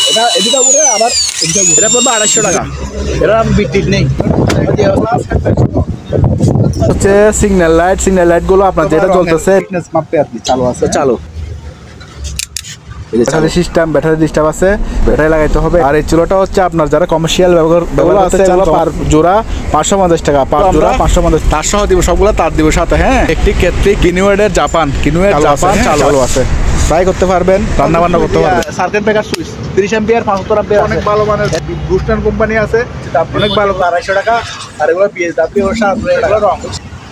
এটা এদিকে উপরে আবার এটা পড়বে 250 টাকা। এটা বিক্রি নেই হচ্ছে সিগন্যাল লাইট গুলো আপনার যেটা চলতেছে ফিটনেস মাপতে আর কি চালু আছে চালু ব্যাটারি সিস্টেম আছে, ব্যাটারি লাগাইতে হবে। আর এই চুলোটা হচ্ছে আপনার যারা কমার্শিয়াল ব্যবহার আছে পার জোড়া 550 টাকা, পার জোড়া 550। তার সহ দিব সবগুলো, তার দিব সাথে। হ্যাঁ, ইলেকট্রিক কেটলি কিনুয়েডের জাপান চালু আছে, ট্রাই করতে পারবেন, রান্না বান্না করতে পারবেন। Circuit breaker switch 30 ampere 75 ampere অনেক ভালো মানের বুস্টার কোম্পানি আছে, অনেক ভালো 250 টাকা। আর এগুলো বিএসডব্লিউ এর সাথে এগুলো রং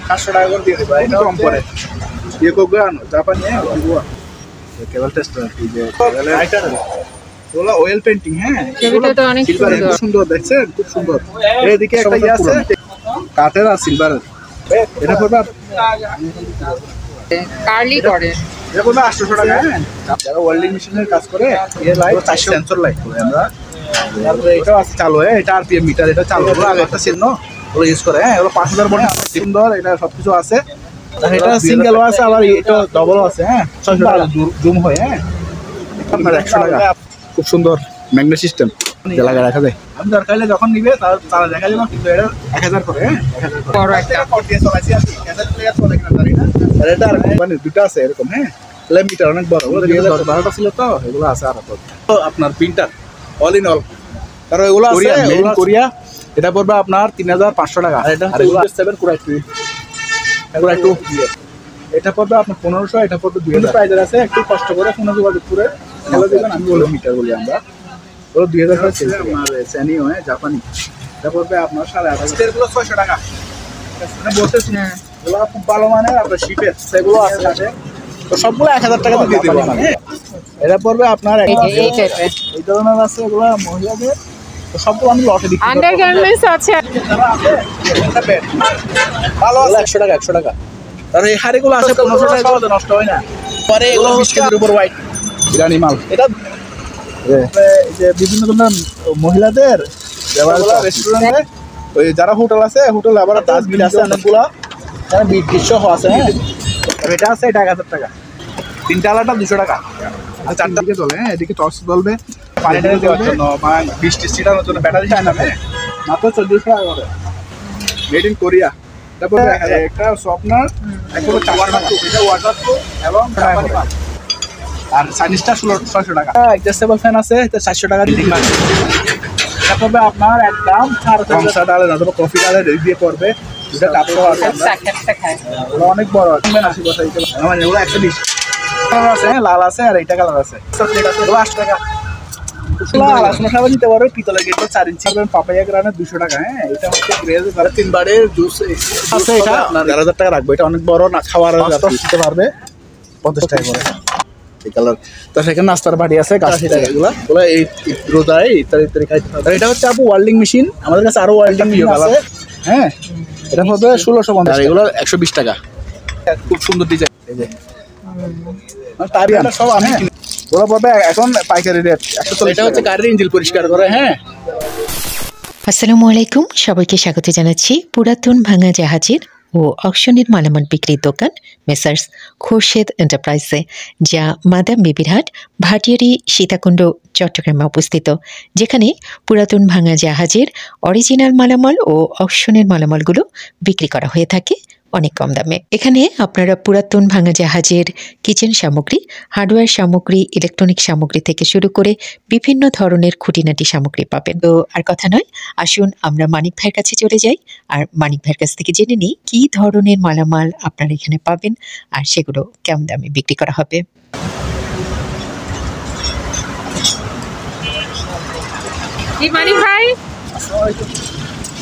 700 টাকা করে দিয়ে দেব। এটা কম পড়ে ইয়ে কোগো আনো জাপানি কেবল টেস্টার কি যে লাইটার ওলা অয়েল পেইন্টিং। হ্যাঁ, এটা তো অনেক সুন্দর দেখছেন, খুব সুন্দর। এইদিকে একটা ইয়ে আছে কাঠের আর সিলভারের, এটা পড়বে কার্লি করে এটা পড়বে 800 টাকা। যারা ওয়েল্ডিং মেশিনের কাজ করে এই লাইট 4 সেন্সর লাইট করে আমরা। তারপরে এটাও আছে চালু, এটা আরপিএম মিটার, এটা চালু হলো আগে একটা ছিল ওগুলো ইউজ করে। হ্যাঁ, এগুলো 5000 বডি সুন্দর, এটা সবকিছু আছে। আর এটা সিঙ্গেলও আছে, আবার এটা ডবলও আছে। হ্যাঁ, 600 টাকা জুম হয়। হ্যাঁ, আপনার 100 টাকা। খুব সুন্দর ম্যাগনেট সিস্টেম লাগা রাখা যায়। আমি দরকার হলে যখন নিবে তারা দেখা যাবে, কিন্তু এটা 1000 করে। হ্যাঁ, 1000 করে বড় একটা কর্টিয়া চলাইছি আমি 1000 প্লেয়ার চলে কিনা জানি না। আর এটা আর মানে দুটো আছে এরকম। হ্যাঁ, মিটার অনেক বড়, ওগুলো 2012টা ছিল তো, এগুলো আছে। আর তো আপনার প্রিন্টার অল ইন অল, কারণ এগুলো আছে মেড ইন কোরিয়া। এটা পড়বে আপনার 3500 টাকা। আর এটা হচ্ছে 7 কোরাই 2 এটা পড়বে আপনার 1500, এটা পড়বে 2000 প্রাইস আছে। একটু কষ্ট করে ফোনে যোগাযোগ করে হ্যালো দিবেন, আমি বলে মিটার বলি আমরা। ওগুলো 2000 টাকা সেল করি। আমার স্যানি হয় জাপানি, এটা পড়বে আপনার 8500। এগুলো 600 টাকা। এটা বলতেছি না, এগুলো খুব ভালো মানের আপনার শিপের সেগুলো আছে। তো সবগুলো 1000 টাকা দিয়ে দিব। এটা পড়বে আপনার এই ধরনের আছে, এগুলো মহিলাদের। তো সবগুলো আমি লটে দিচ্ছি। আন্ডারগার্মেন্টস আছে, এটা বেড ভালো আছে 100 টাকা 100 টাকা। আর এই হাড়িগুলো আছে 1500 টাকা, এগুলো নষ্ট হয় না। পরে এগুলো 20 কেজির উপর ওয়াইট ইরানি মাল। এটা এই যে বিভিন্ন ধরনের মহিলাদের রেস্টুরেন্টে, ওই যারা হোটেল আছে, হোটেলে আবার ডাস্টবিন আছে অনেকগুলো, এখানে বিদ্যুৎ সহ আছে। হ্যাঁ, এটা আছে, এটা 1000 টাকা। 3টা আলাটা 200 টাকা। আর 4টা দিকে চলে। হ্যাঁ, এদিকে টর্চ জ্বলবে, পানি ঢেলে দেওয়ার জন্য, বৃষ্টি ছিটানোর জন্য ব্যাটারি চায় না। মাত্র 1400 টাকা করে, মেড ইন কোরিয়া। তারপরে একটা স্বপ্নার একদম 400 টাকা, এটা ওয়াটারপ্রুফ এবং আর সাইনিসটা 600 টাকা। অ্যাডজাস্টেবল ফ্যান আছে, এটা 400 টাকা দিয়ে দিন। তারপরে আপনার একদম 400 টাকা না, তবে কফি ডালে দিয়ে পড়বে। এটা কাপড় আছে, ওটা অনেক বড় আছে। 80 বছর মানে এগুলো 120 কালার আছে, লাল আছে আর এইটা কালার আছে। এগুলো 8 টাকা। সবাই নিতে পারবে। পিতলের গেট 4 ইঞ্চি পাপাইয়া গ্রানের 200 টাকা। হ্যাঁ, এটা হচ্ছে গ্রেজ 3বারের জুস আছে। এটা 1000 টাকা রাখবো। এটা অনেক বড় না, খাওয়ার দিতে পারবে 50 টাকা করে এই কালার। তো সেখানে নাস্তার বাড়ি আছে 80 টাকা। এগুলো এই রোজায় ইত্যাদি খাইতে পারবে। এটা হচ্ছে আপু ওয়েল্ডিং মেশিন, আমাদের কাছে আরো ওয়েল্ডিং মেশিন আছে। হ্যাঁ, এটা হবে 1650। আর এগুলো 120 টাকা। খুব সুন্দর ডিজাইন। এই যে তারিয়ান সব আমি ওরা পাবে এখন পাইকারি রেট 140। এটা হচ্ছে গাড়ির ইঞ্জিন পরিষ্কার করে। হ্যাঁ, আসসালামু আলাইকুম, সবাইকে স্বাগত জানাচ্ছি পুরাতন ভাঙা জাহাজের ও অকশনের মালামাল বিক্রির দোকান মেসার্স খোরশেদ এন্টারপ্রাইজে, যা মাদাম বিবিরহাট, ভাটিয়ারি, সীতাকুণ্ড, চট্টগ্রামে অবস্থিত, যেখানে পুরাতন ভাঙা জাহাজের অরিজিনাল মালামাল ও অকশনের মালামালগুলো বিক্রি করা হয়ে থাকে অনেক কম দামে। এখানে আপনারা পুরাতন ভাঙা জাহাজের কিচেন সামগ্রী, হার্ডওয়্যার সামগ্রী, ইলেকট্রনিক সামগ্রী থেকে শুরু করে বিভিন্ন ধরনের খুঁটিনাটি সামগ্রী পাবেন। তো আর কথা নয়, আসুন আমরা মানিক ভাইয়ের কাছে চলে যাই আর মানিক ভাইয়ের কাছ থেকে জেনে নিই কী ধরনের মালামাল আপনারা এখানে পাবেন আর সেগুলো কেমন দামে বিক্রি করা হবে। মানিক ভাই,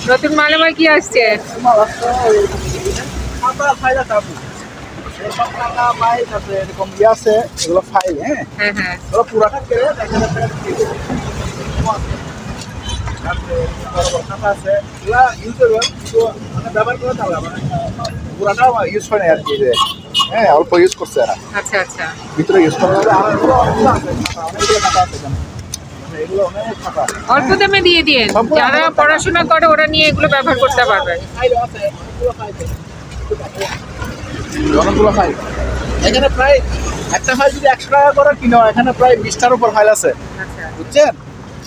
নতুন মালামাল কি আসছে? এরকম ইয়ে আছে, এগুলো ফাইল। হ্যাঁ, এগুলো পুরাটা কেড়ে 1000 টাকা আছে। এগুলা ইউজেবল, মানে ব্যবহার করে তাহলে পুরাটা ইউজ হয় না আর কি। হ্যাঁ, অল্প ইউজ করছে এরা। আচ্ছা আচ্ছা, ভিতরে ইউজ করা যাবে। আর এগুলো অনেকগুলো টাকা আছে, এগুলো অনেক টাকা। অল্প দামে দিয়ে দিন, যারা পড়াশোনা করে ওরা নিয়ে এগুলো ব্যবহার করতে পারবে। অনেকগুলো ফাইল এখানে প্রায় একটা ফাইল যদি 100 টাকা করে কিনো, এখানে প্রায় 20টার উপর ফাইল আছে, বুঝছেন?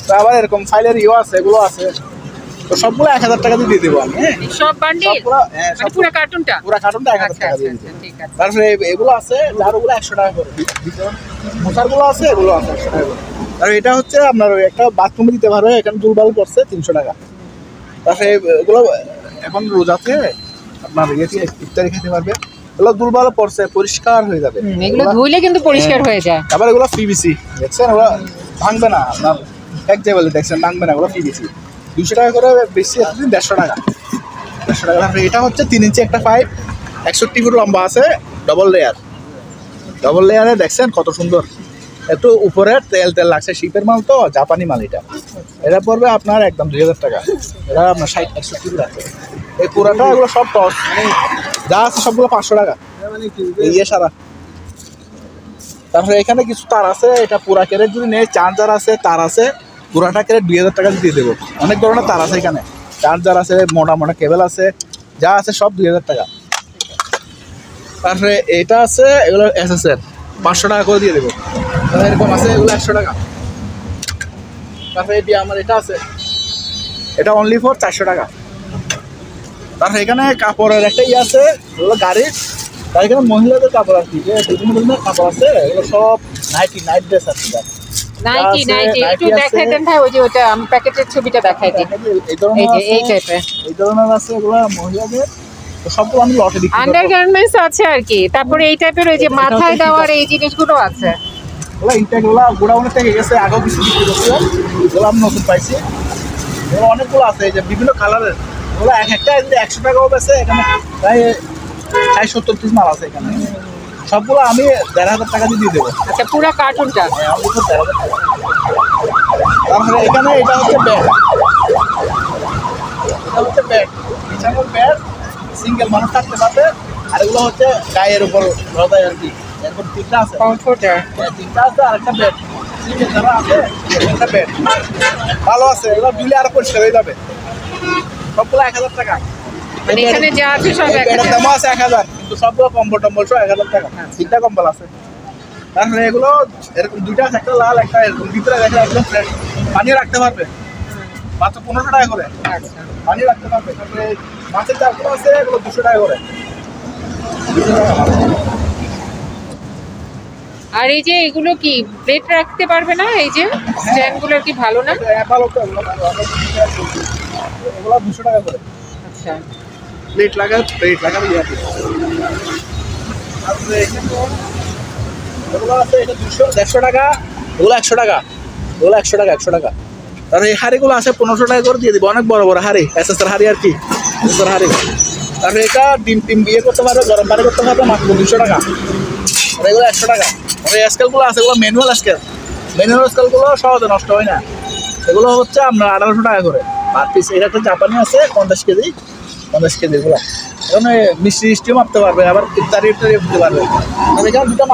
তো আবার এরকম ফাইলের আছে, এগুলো আছে। তো সবগুলো 1000 টাকা দিয়ে দিব আমি। সব বান্ডিল পুরো কার্টুনটা 1000 টাকা দিয়ে দিব। ঠিক আছে। তারপরে এগুলো আছে, যার ওগুলো 100 টাকা করে। মোচারগুলো আছে, এগুলো আছে 100 টাকা করে। আর এটা হচ্ছে আপনার ওই একটা বাথরুমে দিতে পারবে, এখানে দুলবাল করছে 300 টাকা। তারপরে এগুলো এখন রোজাতে আপনার ইফতারি খেতে পারবে, এগুলো দুলবাল পড়ছে, পরিষ্কার হয়ে যাবে। এগুলো ধুইলে কিন্তু পরিষ্কার হয়ে যায়। আবার এগুলো পিভিসি, দেখছেন? ওগুলো ভাঙবে না, আপনার এক জায়গায় দেখছেন ভাঙবে না, এগুলো পিভিসি। 200 টাকা করে বেশি, 150 টাকা। 150 টাকা। তারপরে এটা হচ্ছে 3 ইঞ্চি একটা পাইপ, 61 ফুট লম্বা আছে, ডবল লেয়ারে দেখছেন কত সুন্দর। একটু উপরে তেল লাগছে, শিপের মাল তো, জাপানি মাল। এটা পড়বে আপনার একদম 2000 টাকা। এটা আপনার 60-61 ফুট আছে। এই পুরাটা এগুলো সব টস, যা আছে সবগুলো 500 টাকা সারা। তারপরে এখানে কিছু তার আছে, এটা পুরা কেরেট যদি নেই, চার্জার আছে, তার আছে, পুরাটা কেরেট 2000 টাকা দিয়ে দেবো। অনেক ধরনের তার আছে এখানে, চার্জার আছে, মোটা কেবল আছে, যা আছে সব 2000 টাকা। তারপরে এটা আছে, এগুলো এসএসএর 500 টাকা করে দিয়ে দেবো। এরকম আছে, এগুলো 100 টাকা। তারপরে আমার এটা আছে, এটা অনলি ফর 400 টাকা। তারপরে এখানে কাপড়ের একটা আছে, এগুলো গাড়ির। তার এখানে মহিলাদের কাপড় আর কি, যে বিভিন্ন ধরনের কাপড় আছে, এগুলো সব নাইট ড্রেস আছে। নাইটি একটু দেখাই দেন ভাই, ওই যে ওটা আমি প্যাকেটের ছবিটা দেখাই দিই। এই ধরনের আছে, এগুলো মহিলাদের। তো সবগুলো আমি লটে দিচ্ছি। আন্ডারগার্মেন্টস আছে আর কি। তারপরে এই টাইপের ওই যে মাথায় দেওয়ার এই জিনিসগুলো আছে। ওগুলো ইনটেকগুলো গোডাউনে থেকে গেছে, আগেও কিছু বিক্রি করছে, এগুলো আমি নতুন পাইছি। এগুলো অনেকগুলো আছে, এই যে বিভিন্ন কালারের। ওগুলো একটা 100 টাকাও বেছে, এখানে প্রায় 60-70 পিস মাল আছে এখানে। সবগুলো আমি 1500 টাকা দিয়ে দেবো। আচ্ছা, পুরো কার্টুনটা? তারপরে এখানে এটা হচ্ছে ব্যাট, বিছানোর ব্যাট, সিঙ্গেল মানুষ থাকতে পারবে। আর এগুলো হচ্ছে গায়ের উপর রদায় আর কি। এরপর 3টা আছে, কমফোর্টার 3টা আছে, আর একটা ব্যাট সিঙ্গেল যারা আছে, একটা ব্যাট ভালো আছে। এগুলো দিলে আরো পরিষ্কার হয়ে যাবে। সবগুলো 1000 টাকা। মানে এখানে যা আছে সব এটার দাম আছে 1000, কিন্তু সবগুলো কম্বল টম্বল সব 1000 টাকা। 3টা কম্বল আছে। তারপরে এগুলো এরকম 2টা আছে, একটা লাল, একটা এরকম। ভিতরে দেখে একদম ফ্রেশ, পানিও রাখতে পারবে, মাত্র 1500 টাকা করে পানি রাখতে পারবে। তারপরে মাছের চারগুলো আছে, এগুলো 200 টাকা করে। আর এই যে এগুলো কি প্লেট রাখতে পারবে না? এই যে স্ট্যান্ডগুলো কি ভালো না? ভালো তো, এগুলো 200 টাকা করে। আচ্ছা, প্লেট লাগাবে ইয়াতে। তারপরে এগুলো আছে, এটা 200-150 টাকা, এগুলো 100 টাকা, এগুলো 100 টাকা, 100 টাকা। তারপরে এই হাঁড়িগুলো আছে 1500 টাকা করে দিয়ে দিব, অনেক বড় বড় হাঁড়ি, এসএসআর হাঁড়ি আর কি, এসএসআর হাঁড়ি। তারপরে এটা ডিম বিয়ে করতে পারবে, গরম পানি করতে পারবে, মাত্র 200 টাকা। আর এগুলো 100 টাকা। আর এই স্কেলগুলো আছে, এগুলো ম্যানুয়াল স্কেলগুলো সহজে নষ্ট হয় না। এগুলো হচ্ছে আপনার 1800 টাকা করে পার পিস। এটা একটা জাপানি আছে, 50 কেজি এগুলো। এখন মিষ্টিও মাপতে পারবে, আবার ইফতারি দিতে পারবে। আর এখানে 2টা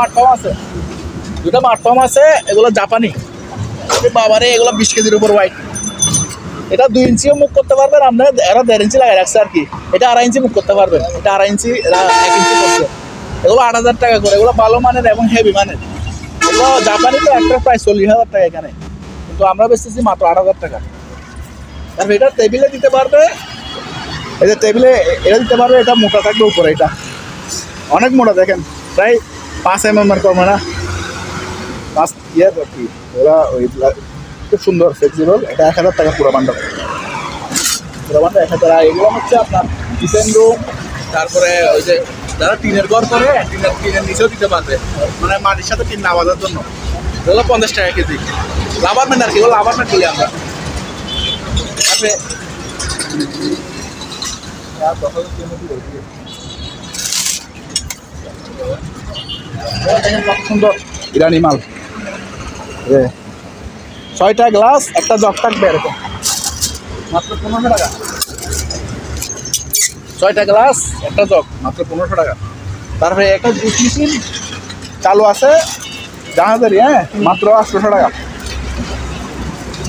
মাঠফর্ম আছে, এগুলো জাপানি। বাবারে, এগুলো 20 কেজির উপর ওয়াইট। এটা 2 ইঞ্চিও মুখ করতে পারবেন আপনার, এরা 1.5 ইঞ্চি লাগাই রাখছে আর কি। এটা 2.5 ইঞ্চি মুখ করতে পারবেন, এটা 2.5 ইঞ্চি, 1 ইঞ্চি করছে। এগুলো 8000 টাকা করে, এগুলো ভালো মানের এবং হেভি মানের। এগুলো জাপানি তো একটা প্রায় 40,000 টাকা এখানে, কিন্তু আমরা বেচতেছি মাত্র 8000 টাকা। তারপর এটা টেবিলে দিতে পারবে, এই যে টেবিলে এটা দিতে পারবে, এটা মোটা থাকবে উপরে, এটা অনেক মোটা, দেখেন প্রায় 5 mm কমে না, 5 ইয়ে কি। ওরা ওই খুব সুন্দর ফ্লেক্সিবল। এটা 1000 টাকা পুরো বান্ডাল 1000 টাকা। এগুলো হচ্ছে আপনার কিচেন রুম। তারপরে ওই যে যারা টিনের ঘর করে, টিনের নিচেও দিতে পারবে, মানে মাটির সাথে টিন না বাঁধার জন্য। এগুলো 50 টাকা কেজি। লাভারমেন্ট আর কি, এগুলো লাভারমেন্ট বলি আমরা। তারপরে সুন্দর ইরানি মাল, 6টা গ্লাস, একটা জগ থাকবে এরকম, মাত্র 1500 টাকা। 6টা গ্লাস, একটা জগ, মাত্র 1500 টাকা। তারপরে একটা জুস মেশিন চালু আছে জাহাজেরই, মাত্র 800 টাকা।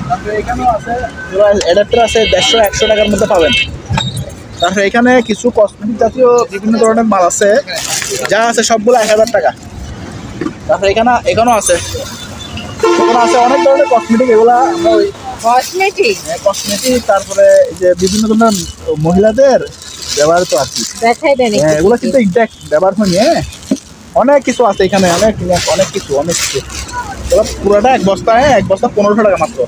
তারপরে এখানেও আছে, অ্যাডাপ্টার আছে, 150-100 টাকার মধ্যে পাবেন। তারপরে এখানে কিছু কসমেটিক জাতীয় বিভিন্ন ধরনের মাল আছে, যা আছে সবগুলো 1000 টাকা। তারপরে এখানেও আছে অনেক ধরনের কসমেটিক, এগুলা আমরা ওই কসমেটিক কসমেটিক, তারপরে এই যে বিভিন্ন ধরনের মহিলাদের ব্যবহৃত আর কি। দেখাই দেন হ্যাঁ, এগুলো কিন্তু ইনটেক্ট ব্যবহার হয়নি। হ্যাঁ, অনেক কিছু আছে এখানে, অনেক কিছু এগুলো পুরোটা এক বস্তা, এক বস্তা 1500 টাকা মাত্র,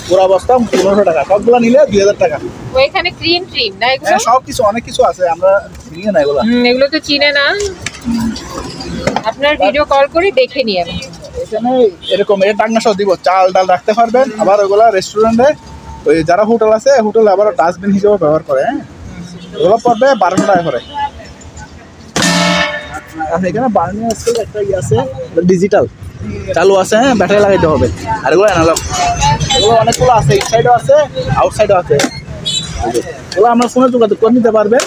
পুরো বস্তা 1500 টাকা, সবগুলো নিলে 2000 টাকা। ওইখানে ক্রিম না এগুলো? হ্যাঁ, সব কিছু অনেক কিছু আছে, আমরা চিনি না এগুলো। এগুলো তো চিনে না, আপনার ভিডিও কল করে দেখে নিয়ে এখানে এরকম এটা টাঙ্গা সহ দিব, চাল ডাল রাখতে পারবেন। আবার ওইগুলা রেস্টুরেন্টে ওই যারা হোটেল আছে, হোটেলে আবার ডাস্টবিন হিসেবে ব্যবহার করে। হ্যাঁ, ওগুলো পড়বে 1200 টাকা করে। আর এখানে বার্নিং স্কেল একটা আছে, ডিজিটাল চালু আছে। হ্যাঁ, ব্যাটারি লাগাইতে হবে। আর এগুলো অ্যানালগ, এগুলো অনেকগুলো আছে, ইন সাইডও আছে, আউট সাইডও আছে। এগুলো আমরা ফোনে যোগাযোগ করে নিতে পারবেন।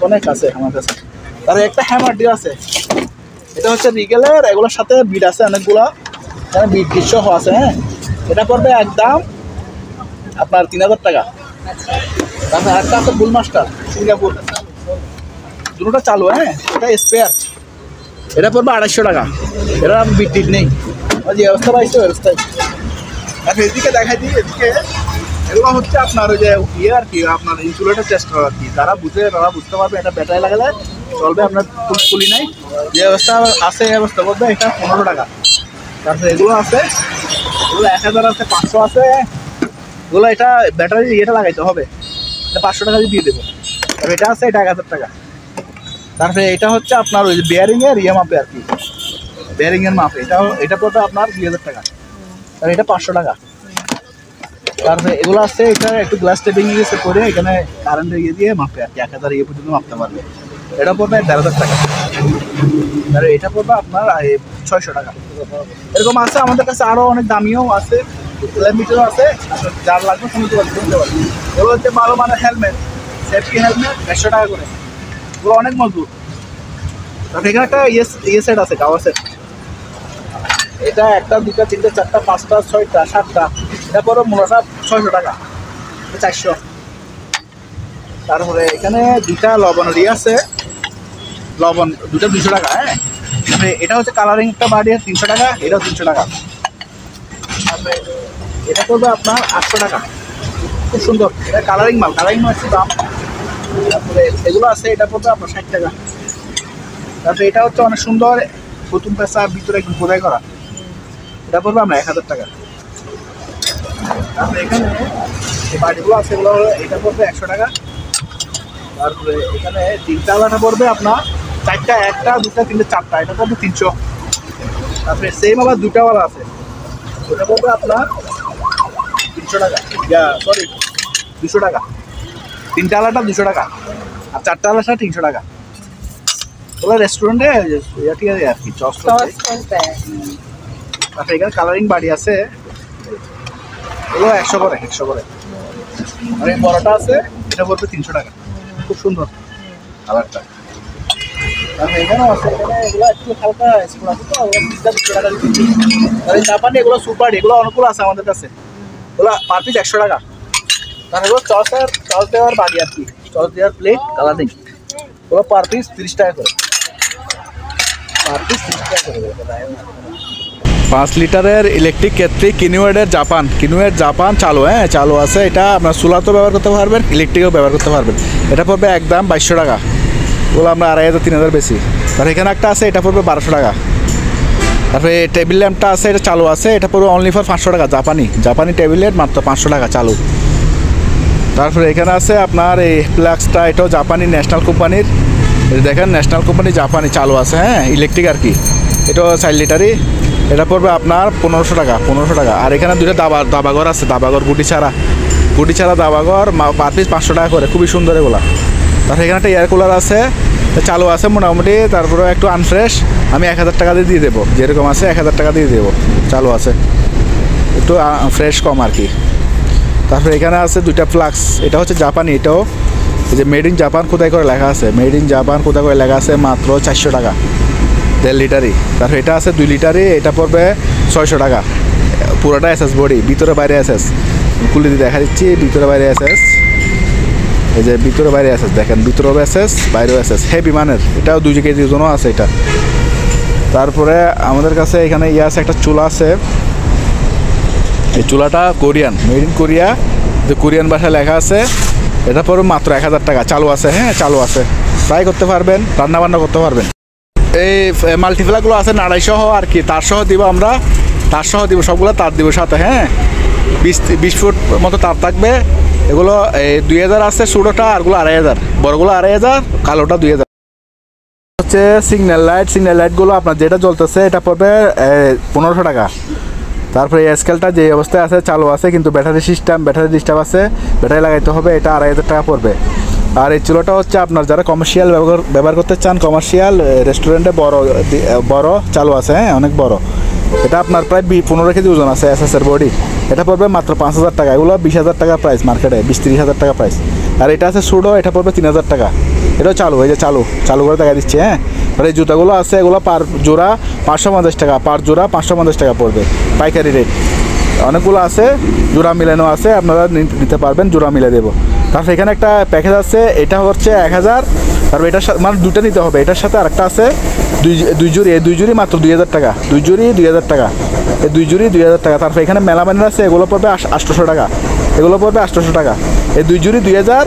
অনেক আছে আমার কাছে। তার একটা হ্যামার ডিও আছে, এটা হচ্ছে রিগেলের, এগুলোর সাথে বিট আছে অনেকগুলো, এখানে বিট সহ আছে। হ্যাঁ, এটা পড়বে একদম আপনার 3000 টাকা। তারপরে আরেকটা আছে বুল মাস্টার সিঙ্গাপুর, দুটোটা চালু। হ্যাঁ, এটা স্পেয়ার, এটা পড়বে 250 টাকা। এটা বিট টিট নেই, যে অবস্থা পাইছে ওই অবস্থায়। আর এদিকে দেখাই দিই, এদিকে এগুলো হচ্ছে আপনার ওই যে আর কি, আপনার ইনসুলেটর টেস্টার আর কি। তারা বুঝতে পারবে এটা ব্যাটারি লাগালে চলবে, আপনার ফুলি নাই, যে অবস্থা আছে এই অবস্থা বলবে এটা 1500 টাকা। তারপরে এগুলো আছে, এগুলো 1000 আছে, 500 আছে। এগুলো এটা ব্যাটারি ইয়েটা লাগাইতে হবে, এটা 500 টাকা দিয়ে দেবো। তারপরে এটা আছে, এটা 1000 টাকা। তারপরে এটা হচ্ছে আপনার ওই বেয়ারিংয়ের মাপে আর কি, বেয়ারিংয়ের মাপে এটা পড়বে আপনার 2000 টাকা। আর এটা 500 টাকা। তারপরে এগুলো আছে, এটা একটু গ্লাস টেপিং ইউজ করে এখানে কারেন্টের দিয়ে মাপে আর কি, 1000 পর্যন্ত মাপতে পারবে। এটা পড়বে 1500 টাকা। আর এটা পড়বে আপনার 600 টাকা। এরকম আছে আমাদের কাছে, আরও অনেক দামিও আছে, মিটারও আছে, যার লাগবে তুমি তো বলতে পারবে। এগুলো হচ্ছে ভালো মানের হেলমেট, সেফটি হেলমেট 150 টাকা করে, এগুলো অনেক মজবুত। তারপরে এখানে একটা সেট আছে, কাওয়া সেট, এটা 1টা 2টা 3টা 4টা 5টা 6টা 7টা, এটা পরে মূলত 600 টাকা, 400। তারপরে এখানে 2টা লবণের আছে, লবণ 2টা 200 টাকা। হ্যাঁ, তারপরে এটা হচ্ছে কালারিং একটা বাড়ি 300 টাকা, এটাও 300 টাকা। তারপরে এটা পড়বে আপনার 800 টাকা, খুব সুন্দর, এটা কালারিং মাল একটু দাম। তারপরে এগুলো আছে, এটা পড়বে আপনার 60 টাকা। তারপরে এটা হচ্ছে অনেক সুন্দর, প্রথম পেশা ভিতরে একটু খোদাই করা, এটা পড়বে আমরা 1000 টাকা। তারপরে এখানে যে বাড়িগুলো আছে, এগুলো এটা পড়বে 100 টাকা। তারপরে এখানে 3টা আলাটা পড়বে আপনার 4টা, 1টা 2টা 3টা 4টা, এটা পড়বে 300। তারপরে সেম আবার 2টাওয়ালা আছে, ওটা পড়বে আপনার 300 টাকা, সরি 200 টাকা। 3টা আলাটা 200 টাকা, আর 4টা আলাটা 300 টাকা। ওগুলো রেস্টুরেন্টে ঠিক আছে আর কি, চস। তারপরে এখানে কালারিং বাড়ি আছে, এগুলো 100 করে। আর এই বড়টা আছে, এটা পড়বে 300 টাকা, খুব সুন্দর কালারটা। তারপরে এখানেও আছে, এগুলো একটু হালকা স্কুল আছে তো, 200 টাকা দিচ্ছি। আর এই জাপানি এগুলো সুপার, এগুলো অনুকূল আছে আমাদের কাছে, এগুলো পার পিস 100 টাকা। তার এগুলো চস দেওয়ার বাড়ি আর কি, চস দেওয়ার প্লেট কালারিং, ওগুলো পার পিস 30 টাকা করে, পার পিস 30 টাকা করে। 5 লিটারের ইলেকট্রিক কেটলি কিনুয়ের জাপান চালু। হ্যাঁ, চালু আছে। এটা আপনার সোলারও ব্যবহার করতে পারবেন, ইলেকট্রিকও ব্যবহার করতে পারবেন। এটা পড়বে একদম 2200 টাকা, ওগুলো আমরা 2500-3000 বেশি। তার এখানে একটা আছে, এটা পড়বে 1200 টাকা। তারপরে টেবিল ল্যাম্পটা আছে, এটা চালু আছে, এটা পড়বে অনলি ফর 500 টাকা। জাপানি টেবিল ল্যাম্প মাত্র 500 টাকা চালু। তারপরে এখানে আছে আপনার এই ফ্ল্যাক্সটা, এটাও জাপানি ন্যাশনাল কোম্পানির, দেখেন ন্যাশনাল কোম্পানি জাপানি চালু আছে। হ্যাঁ, ইলেকট্রিক আর কি, এটাও 4 লিটারই, এটা পড়বে আপনার 1500 টাকা। আর এখানে 2টা দাবাঘর আছে, দাবাঘর গুটি ছাড়া দাবাঘর, পার পিস 500 টাকা করে, খুবই সুন্দর এগুলা। তারপরে এখানে একটা এয়ার কুলার আছে, চালু আছে মোটামুটি, তারপরে একটু আনফ্রেশ, আমি 1000 টাকা দিয়ে দেবো, যেরকম আছে 1000 টাকা দিয়ে দেবো, চালু আছে, একটু ফ্রেশ কম আর কি। তারপরে এখানে আছে 2টা ফ্লাক্স, এটা হচ্ছে জাপানি, এটাও এই যে মেড ইন জাপান কোথায় করে লেখা আছে, মাত্র 400 টাকা, 1.5 লিটারই। তারপরে এটা আছে 2 লিটারই, এটা পড়বে 600 টাকা, পুরোটা এসএস বডি, ভিতরে বাইরে এসএস, খুলে দিয়ে দেখা দিচ্ছি, ভিতরে বাইরে এসএস, এই যে ভিতরে বাইরে এসএস, দেখেন ভিতরেও এসএস বাইরেও এসএস, হেভি মানের, এটাও 2 কেজি ওজনও আছে এটা। তারপরে আমাদের কাছে এখানে আছে একটা চুলা আছে, এই চুলাটা কোরিয়ান, মেড ইন কোরিয়া, যে কোরিয়ান ভাষায় লেখা আছে। এটা পরে মাত্র 1000 টাকা, চালু আছে। হ্যাঁ চালু আছে, ট্রাই করতে পারবেন, রান্না বান্না করতে পারবেন। এই মাল্টিপ্লাগুলো আছে নাড়াই সহ আর কি, তার সহ দিব আমরা, তার সহ দিব, সবগুলো তার দিব সাথে। হ্যাঁ 20 ফুট মতো তার থাকবে। এগুলো 2000 আছে ছোটোটা, আরগুলো 2500, বড়গুলো 2500, কালোটা 2000। হচ্ছে সিগন্যাল লাইটগুলো আপনার যেটা জ্বলতেছে এটা পড়বে 1500 টাকা। তারপরে এই স্কেলটা যে অবস্থায় আছে চালু আছে, কিন্তু ব্যাটারি ডিস্টার্ব আছে, ব্যাটারি লাগাইতে হবে, এটা 2500 টাকা পড়বে। আর এই চুলোটা হচ্ছে আপনার যারা কমার্শিয়াল ব্যবহার করতে চান, কমার্শিয়াল রেস্টুরেন্টে বড় চালু আছে। হ্যাঁ অনেক বড়, এটা আপনার প্রায় 15 কেজি ওজন আছে, এসএসের বডি। এটা পড়বে মাত্র 5000 টাকা। এগুলো 20000 টাকা প্রাইস মার্কেটে, 20-30 টাকা প্রাইস। আর এটা আছে সুডো, এটা পড়বে 3000 টাকা। এটাও চালু, এই যে চালু করে দেখা দিচ্ছে। হ্যাঁ আর এই জুতাগুলো আছে, এগুলো পার জোড়া 550 টাকা, পার জোড়া 550 টাকা পড়বে, পাইকারি রেট। অনেকগুলো আছে, জোড়া মিলানো আছে, আপনারা নিতে পারবেন, জোড়া মিলে দেবো। তারপর এখানে একটা প্যাকেজ আছে, এটা হচ্ছে 1000। তারপর এটার সাথে মানে দুটো নিতে হবে, এটার সাথে আরেকটা আছে দুই জুড়ি, এই 2 জুড়ি মাত্র 2000 টাকা, 2 জুড়ি 2000 টাকা, এই 2 জুড়ি 2000 টাকা। তারপর এখানে মেলামানের আছে, এগুলো পড়বে 800 টাকা, এগুলো পড়বে 800 টাকা, এই 2 জুড়ি 2000।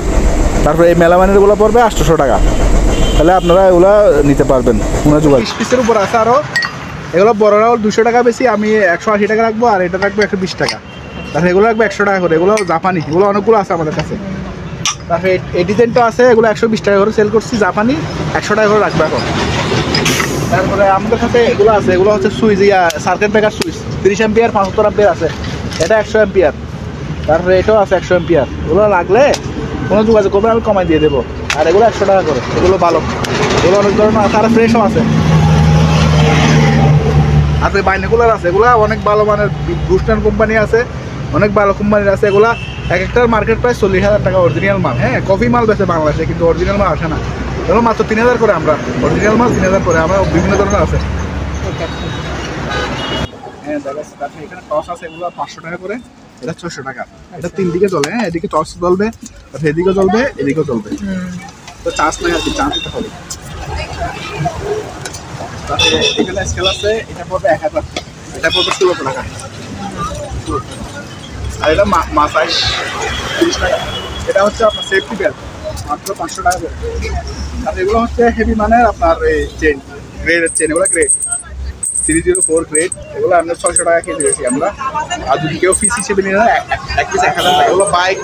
তারপরে এই মেলামানেরগুলো পড়বে 800 টাকা। তাহলে আপনারা এগুলো নিতে পারবেন। 20 পিসের উপর আছে আরও। এগুলো বড়রাও 200 টাকা বেশি, আমি 180 টাকা রাখবো, আর এটা রাখবো 120 টাকা। তারপরে এগুলো রাখবো 100 টাকা করে। এগুলো জাপানি, এগুলো অনেকগুলো আছে আমাদের কাছে। তারপরে এই ডিজাইনটা আছে, এগুলো 120 টাকা করে সেল করছি, জাপানি 100 টাকা করে রাখবো এখন। তারপরে আমাদের কাছে এগুলো আছে, এগুলো হচ্ছে switch, circuit breaker switch, 30 ampere 75 ampere আছে, এটা 100 অ্যাম্পিয়ার। তারপরে এটাও আছে 100 অ্যাম্পিয়ার। এগুলো লাগলে কোনো যোগাযোগ করবেন, আমি কমাই দিয়ে দেবো। আর এগুলো 100 টাকা করে, এগুলো ভালো, এগুলো অনেক ধরনের আছে, আর ফ্রেশও আছে। আর বাইনাকুলার আছে, এগুলো অনেক ভালো মানের, বুস্টার কোম্পানি আছে, অনেক ভালো কোম্পানির আছে। এগুলো এক একটার মার্কেট প্রাইস 40,000 টাকা অরিজিনাল মাল। হ্যাঁ কফি মাল বেছে বাংলাদেশে, কিন্তু অরিজিনাল মাল আসে না। এগুলো মাত্র 3000 করে, আমরা অরিজিনাল মাল 3000 করে, আমরা বিভিন্ন ধরনের আছে। হ্যাঁ তারপরে এখানে টস আছে, এগুলো 500 টাকা করে, এটা 600 টাকা। এটা 3 দিকে চলে। হ্যাঁ এদিকে টস জ্বলবে, তারপরে এদিকেও জ্বলবে, এদিকেও জ্বলবে, তো চার্জ নাই আর কি, চার্জ দিতে হবে। তারপরে এখানে স্কেল আছে, এটা পড়বে 1000, এটা পড়বে 1600 টাকা। আর এটা মাসাজ 30 টাকা। এটা হচ্ছে আপনার সেফটি বেল্ট, মাত্র 500 টাকা করে। আর এগুলো হচ্ছে হেভি মানের আপনার চেন, গ্রেডের চেন, এগুলো গ্রেড 304 গ্রেড। এগুলো আমরা 600 টাকা কেজি দিয়েছি আমরা। আর যদি কেউ পিস হিসেবে নিয়ে নেয়, এক পিস 1000 টাকা। এগুলো বাইক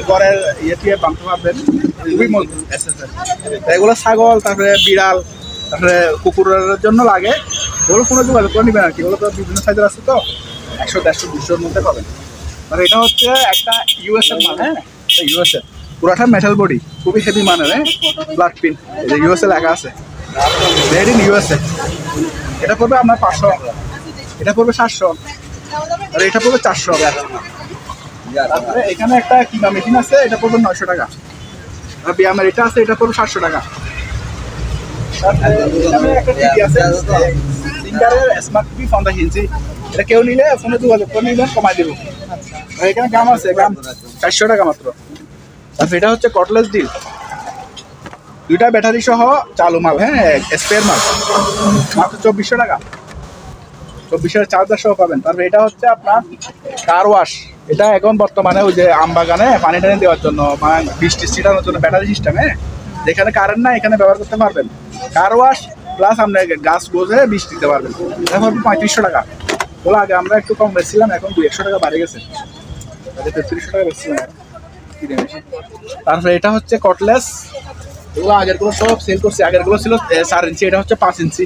ঘরের থেকে বাঁধতে পারবেন, খুবই মজবুত। এগুলো ছাগল, তারপরে বিড়াল, তারপরে কুকুরের জন্য লাগে। এগুলো কোনো যোগাযোগ করে নেবেন আর কি। এগুলো তো বিভিন্ন সাইজের আছে, তো 100, 150, 200-র মধ্যে পাবেন। আর এটা হচ্ছে একটা ইউএসএর মাল। হ্যাঁ ইউএসএ, পুরাটা মেটাল বডি, খুবই হেভি মানের। হ্যাঁ ব্লাড পিন, এই যে ইউএসএ লেখা আছে, মেড ইন ইউএসএ। এটা পড়বে আপনার 500, এটা পড়বে 700, আর এটা পড়বে 400। তারপরে এখানে একটা কিমা মেশিন আছে, এটা পড়বে 900 টাকা। আর ব্যায়ামের এটা আছে, এটা পড়বে 700 টাকা। এখানে একটা টিভি আছে, সিঙ্গারের স্মার্ট টিভি 50 ইঞ্চি। এটা কেউ নিলে ফোনে যোগাযোগ করে নিবেন, কমাই দেবো। আর এখানে গাম আছে, গাম 400 টাকা মাত্র। তারপরে এটা হচ্ছে কটলেস ডিল, 2টা ব্যাটারি সহ চালু মাল। হ্যাঁ স্পেয়ার মাল, মাত্র 2400 টাকা। 2400 চার্জার সহ পাবেন। তারপরে এটা হচ্ছে আপনার কার ওয়াশ, এটা এখন বর্তমানে ওই যে আম বাগানে পানি টানি দেওয়ার জন্য, মানে বৃষ্টি ছিটানোর জন্য ব্যাটারি সিস্টেমে, যেখানে কারেন্ট না এখানে ব্যবহার করতে পারবেন। কার ওয়াশ প্লাস আপনার গাছ গোজে বিষ দিতে পারবেন। এখন 3500 টাকা। বলো আগে আমরা একটু কম বেচছিলাম, এখন 200 টাকা বাড়ে গেছে, 3300 টাকা বেচছিলাম। তারপরে এটা হচ্ছে কটলেস, এগুলো আগেরগুলো সব সেল করছি। আগেরগুলো ছিল 4 ইঞ্চি, এটা হচ্ছে 5 ইঞ্চি।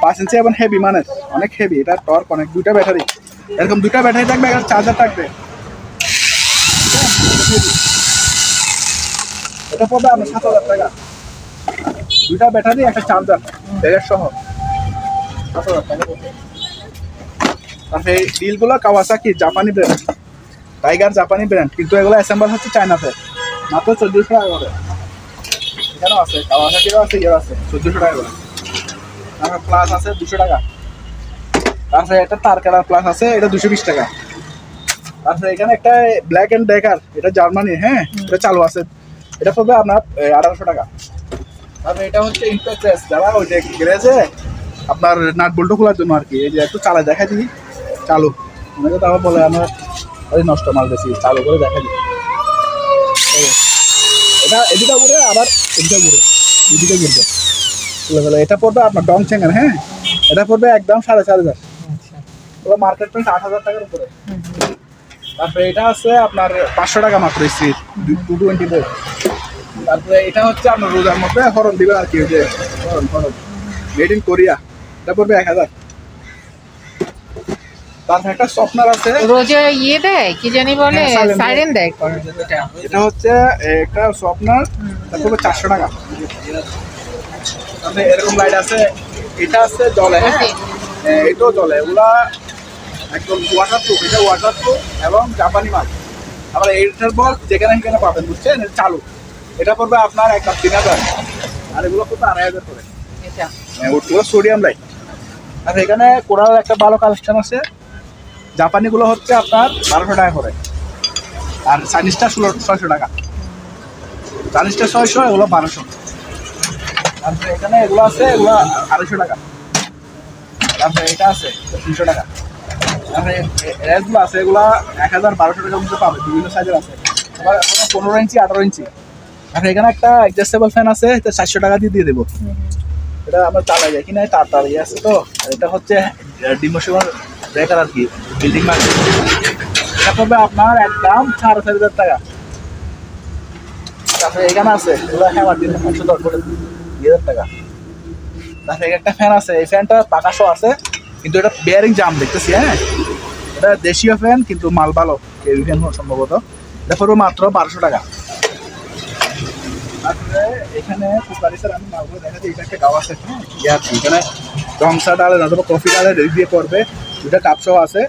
5 ইঞ্চি এবং হেভি মানের, অনেক হেভি। এটা টর্ক অনেক, 2টা ব্যাটারি, এরকম 2টা ব্যাটারি থাকবে, একটা চার্জার থাকবে। এটা পড়বে আপনার 7000 টাকা। 2টা ব্যাটারি, একটা চার্জার, ব্যাগের সহ 7000 টাকা। তারপরে এই ডিলগুলো কাওয়াসাকি, জাপানি ব্র্যান্ড, টাইগার জাপানি ব্র্যান্ড, কিন্তু এগুলো অ্যাসেম্বল হচ্ছে চায়নাতে, মাত্র 1400 টাকা করে। এখানেও আছে, কাওয়াসাকিরও আছে, ইয়েও আছে, 1400 টাকা করে। তারপরে প্লাস আছে 200 টাকা। তারপরে একটা তার কাটার প্লাস আছে, এটা 220 টাকা। তারপরে এখানে একটা ব্ল্যাক অ্যান্ড ডেকার, এটা জার্মানি। হ্যাঁ এটা চালু আছে, এটা পড়বে আপনার 1800 টাকা। তারপরে এটা হচ্ছে ইম্প্যাক্ট, যারা ওই যে গ্যারেজে আপনার নাট বল্টু খোলার জন্য আর কি। এই যে একটু চালায় দেখা দিই, চালু অনেকে তো আবার বলে আমার ওই নষ্ট মাল বেশি, চালু করে দেখা দিই। এটা এদিকে ঘুরে আবার এদিকে ঘুরে, এদিকে ঘুরবে খুলে ফেলে। এটা পড়বে আপনার ডং চেঙ্গার, হ্যাঁ এটা পড়বে একদম 4,500। ওগুলো মার্কেট প্রাইস 8,000 টাকার উপরে। তারপরে এটা আছে আপনার 500 টাকা মাত্র স্ত্রী 220 বোর্ড। তারপরে এটা হচ্ছে আপনার রোজার মধ্যে হরন দিবেন আর কি, ওই যে হরন মেড ইন কোরিয়া, এটা পড়বে 1000। তারপরে একটা স্বপ্নার আছে, রোজে ইয়ে দেয় কি জানি বলে, হ্যাঁ, সাইরেন দেয়। এটা হচ্ছে একটা স্বপ্নার, এটা পড়বে 400 টাকা। তারপরে এরকম লাইট আছে, এটা আছে জলে, হ্যাঁ এটাও জলে, এগুলা একদম ওয়াটারপ্রুফ, এটা ওয়াটারপ্রুফ এবং জাপানি মাল। আবার এইটার বল যেখানে সেখানে পাবেন, বুঝছেন, এটা চালু। এটা পড়বে আপনার একদম 3000, আর এগুলো পড়বে 2500 করে। ওগুলো সোডিয়াম লাইট। আর এখানে কোরাল একটা ভালো কালেকশন আছে, জাপানিগুলো হচ্ছে আপনার 1200 টাকা করে, আর চাইনিজটা 600 টাকা। চাইনিজটা 600, এগুলো 1200। তারপরে এখানে এগুলো আছে, এগুলো 250 টাকা। তারপরে এটা আছে 300 টাকা। তারপরে রেসগুলো আছে, এগুলো 1000-1200 টাকার মধ্যে পাবে, বিভিন্ন সাইজের আছে। আবার 15 ইঞ্চি 18 ইঞ্চি। আর এখানে একটা অ্যাডজাস্টেবল ফ্যান আছে, এটা 400 টাকা দিয়ে দেবো। এটা আমরা চালাই যায় কিনা, তার ইয়ে আছে তো। এটা হচ্ছে ডিমোশনাল ব্রেকার আর কি, বিল্ডিং মার্কেট। এটা পড়বে আপনার একদম 4,500 টাকা। তারপরে এখানে আছে, এগুলো হ্যামার দিন 110 করে 2,000 টাকা। তারপরে একটা ফ্যান আছে, এই ফ্যানটা পাকাশো আছে, কিন্তু এটা বেয়ারিং জাম দেখতেছি, হ্যাঁ এটা দেশীয় ফ্যান কিন্তু মাল ভালো, এই ফ্যান সম্ভবত। এটা পড়বে মাত্র 1200 টাকা। তারপরে এখানে সুপারিশের আমি মালগুলো দেখাচ্ছি, এটা একটা গাও আছে, হ্যাঁ এখানে রংসা ডালে না, কফি ডালে দিয়ে পড়বে, দুটা কাপসও আছে,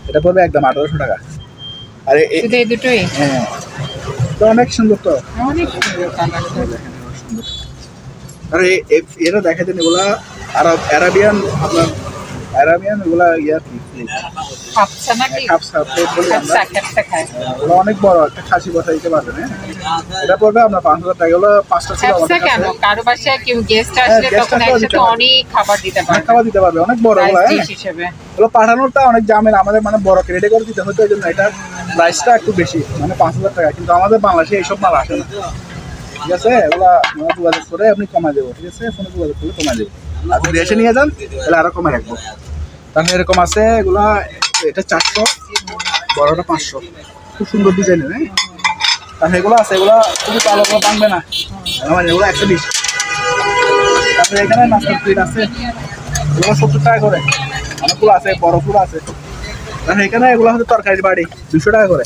এটা পড়বে একদম 1800 টাকা। আর এই দুটোই হ্যাঁ তো অনেক সুন্দর, তো অনেক সুন্দর কালার। আর এটা দেখা যায় এগুলা অ্যারাবিয়ান, আপনার অ্যারাবিয়ান এগুলা ইয়ার কি খাপসা নাকি? খাপসা বলি আমরা, খাপসা খায়। ওগুলো অনেক বড় একটা খাসি বসা দিতে পারবেন, হ্যাঁ এটা পড়বে আপনার 5,000 টাকা। এগুলো 5টা ছিল খাপসা কেন? কারো বাসায় কেউ গেস্ট আসলে তখন একসাথে অনেক খাবার দিতে পারবে, খাবার দিতে পারবে, অনেক বড় এগুলো, হ্যাঁ হিসেবে। এগুলো পাঠানোরটা অনেক জামেলা, আমাদের মানে বড় ক্রেডে করে দিতে হতো, এই জন্য এটার প্রাইসটা একটু বেশি, মানে 5,000 টাকা। কিন্তু আমাদের বাংলাদেশে এইসব মাল আসে না, ঠিক আছে, এগুলা যোগাযোগ করে আপনি কমাই দেবো, ঠিক আছে, ফোনে যোগাযোগ করলে কমাই দেবো। আর যদি এসে নিয়ে যান তাহলে আরো কমে রাখবো। তাহলে এরকম আছে, এগুলা এটা 400, বড়টা 500, খুব সুন্দর ডিজাইনের, হ্যাঁ। তাহলে এগুলো আছে, এগুলো খুবই ভালো, এগুলো ভাঙবে না, মানে এগুলো 120। তারপরে এখানে নাস্তার প্লেট আছে, এগুলো 70 টাকা করে, অনেকগুলো আছে, বড় ফুল আছে। তাহলে এখানে এগুলো হচ্ছে তরকারির বাড়ি, 200 টাকা করে,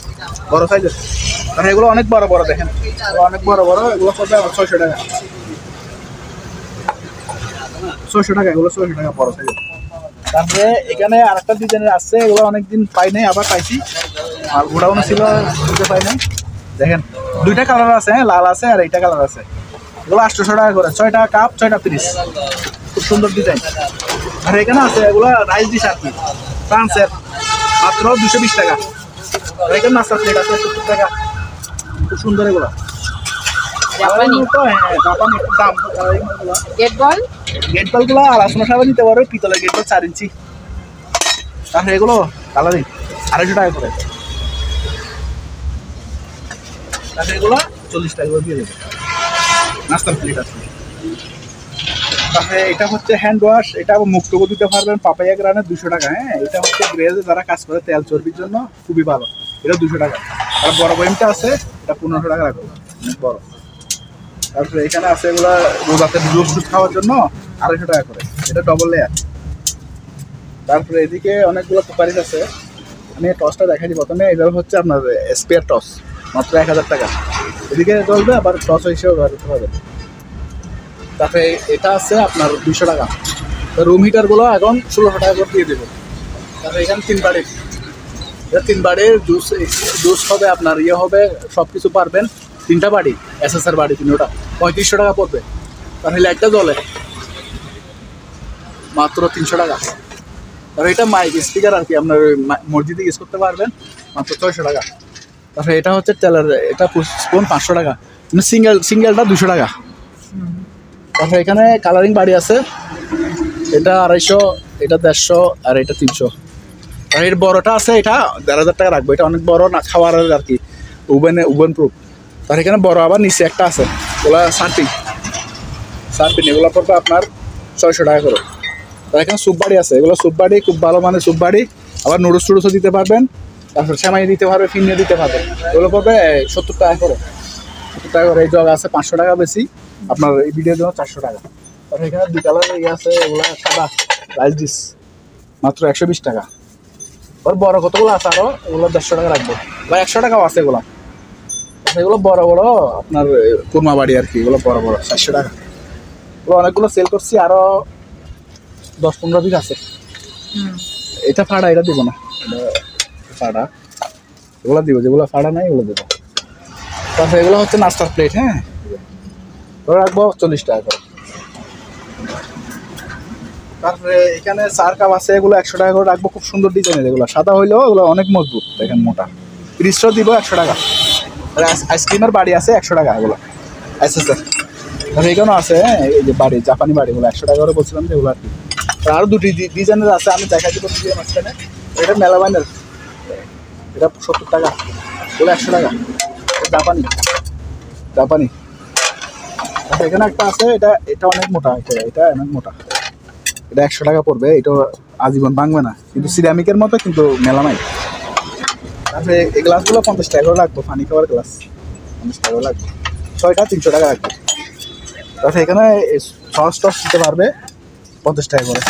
বড় সাইজের। তাহলে এগুলো অনেক বড় বড়, দেখেন অনেক বড় বড়, এগুলো করবে 600 টাকা। 600 টাকা, এগুলো 600 টাকা বড় সাইজের। তারপরে এখানে আরেকটা ডিজাইনের আছে, এগুলো অনেকদিন পাই নাই, আবার পাইছি, আর গোডাউন ছিল খুঁজে পাই নাই। দেখেন দুইটা কালার আছে, হ্যাঁ লাল আছে আর এইটা কালার আছে। এগুলো 800 টাকা করে, 6টা কাপ 6টা পিস, খুব সুন্দর ডিজাইন। আর এখানে আছে এগুলো রাইস ডিশ আর কি, ফ্রান্সের, মাত্র 220 টাকা। আর এখানে নাস্তার প্লেট আছে 70 টাকা, খুব সুন্দর এগুলো। জাপানি তো হ্যাঁ জাপানি দাম। গেট বল, গেট বলগুলো 250 টাকা নিতে পারবে, পিতলের গেট বল 4 ইঞ্চি। তাহলে এগুলো কালারিং 250 টাকা করে। তাহলে এগুলো 40 টাকা করে দিয়ে দেবে, নাস্তার প্লেট আছে। তারপরে এটা হচ্ছে হ্যান্ড ওয়াশ, এটা মুক্তও দিতে পারবেন, পাপাইয়া গ্রানে 200 টাকা, হ্যাঁ এটা হচ্ছে গ্রেজে যারা কাজ করে তেল চর্বির জন্য খুবই ভালো, এটা 200 টাকা। আর বড় বইমটা আছে, এটা 1500 টাকা রাখবো, অনেক বড়। তারপরে এখানে আছে এগুলো রোজাতে জুস খাওয়ার জন্য 250 টাকা করে, এটা ডবল লেয়ার। তারপরে এদিকে অনেকগুলো কুকারিজ আছে, আমি টসটা দেখাই দিই প্রথমে। এটা হচ্ছে আপনার স্পেয়ার টস, মাত্র 1000 টাকা। এদিকে চলবে, আবার টস হিসেবে ব্যবহার করতে হবে। তারপরে এটা আছে আপনার 200 টাকা। রুম হিটারগুলো এখন 1600 টাকা করে দিয়ে দেবো। তারপরে এখানে 3 বাড়ির, এটা 3 বাড়ির জুস হবে, আপনার ইয়ে হবে, সব কিছু পারবেন। 3টা বাড়ি, এসএসআর বাড়ি 3টা, 3500 টাকা পড়বে। তাহলে একটা জলে মাত্র 300 টাকা। আর এটা মাইক স্পিকার আর কি, আপনার মসজিদে ইউজ করতে পারবেন, মাত্র 600 টাকা। তারপরে এটা হচ্ছে তেলের, এটা স্পুন 500 টাকা, সিঙ্গেলটা 200 টাকা। তারপরে এখানে কালারিং বাড়ি আছে, এটা 250, এটা 150, আর এটা 300। আর এর বড়টা আছে, এটা 1500 টাকা রাখবো। এটা অনেক বড় না, খাওয়ার আর কি, ওভেন প্রুফ। তার এখানে বড় আবার নিচে একটা আছে, ওগুলা সার্ফিং এগুলো পড়বে আপনার 600 টাকা করে। তার এখানে স্যুপ বাড়ি আছে, এগুলো স্যুপ বাড়ি, খুব ভালো মানের স্যুপ বাড়ি। আবার নুডলস টুডলসও দিতে পারবেন, তারপর সেমাই দিতে পারবে, ফিরনিও দিতে পারবে। এগুলো পড়বে 70 টাকা করে। 70 টাকা করে। এই জগ আছে 500 টাকা বেশি, আপনার এই ভিডিওর জন্য 400 টাকা। তারপর এখানে 2 কালার আছে, এগুলো সাদা রাইস ডিশ, মাত্র 120 টাকা। আর বড় কতগুলো আছে আরো, এগুলো 150 টাকা রাখবো বা 100 টাকাও আছে এগুলো। এগুলো বড় বড় আপনার কুরমা বাড়ি আর কি, এগুলো বড় বড় 400 টাকা। এগুলো অনেকগুলো সেল করছি, আরো 10-15 পিস আছে। এটা ফাড়া, এটা দিব না, এটা ফাড়া। এগুলো দিব, যেগুলো ফাড়া নাই এগুলো দেবো। তারপরে এগুলো হচ্ছে নাস্তার প্লেট, হ্যাঁ, ওরা রাখবো 40 টাকা করে। তারপরে এখানে চার কাপ আছে, এগুলো 100 টাকা করে রাখবো। খুব সুন্দর ডিজাইনের এগুলো, সাদা হইলেও এগুলো অনেক মজবুত, দেখেন মোটা। 30 দিব 100 টাকা। আইসক্রিমের বাড়ি আছে 100 টাকা এগুলো। আচ্ছা স্যার, এখানেও আছে এই যে বাড়ি, জাপানি বাড়িগুলো 100 টাকা করে বলছিলাম যে এগুলো আর কি। আরও 2টি ডিজাইনের আছে, আমি দেখাই দিব মাঝখানে। এটা মেলাবাইনের, এটা 70 টাকা, এগুলো 100 টাকা। জাপানি। এখানে একটা আছে, এটা অনেক মোটা, এটা অনেক মোটা, এটা 100 টাকা পড়বে। এটা আজীবন ভাঙবে না, কিন্তু সিরামিকের মতো, কিন্তু মেলামাইন। তারপরে এই গ্লাসগুলো 50 টাকা করে রাখবো, পানি খাওয়ার গ্লাস 50 টাকা করে রাখবো। 6টা 300 টাকা রাখবো। তারপরে এখানে সস টস দিতে পারবে 50 টাকা করে।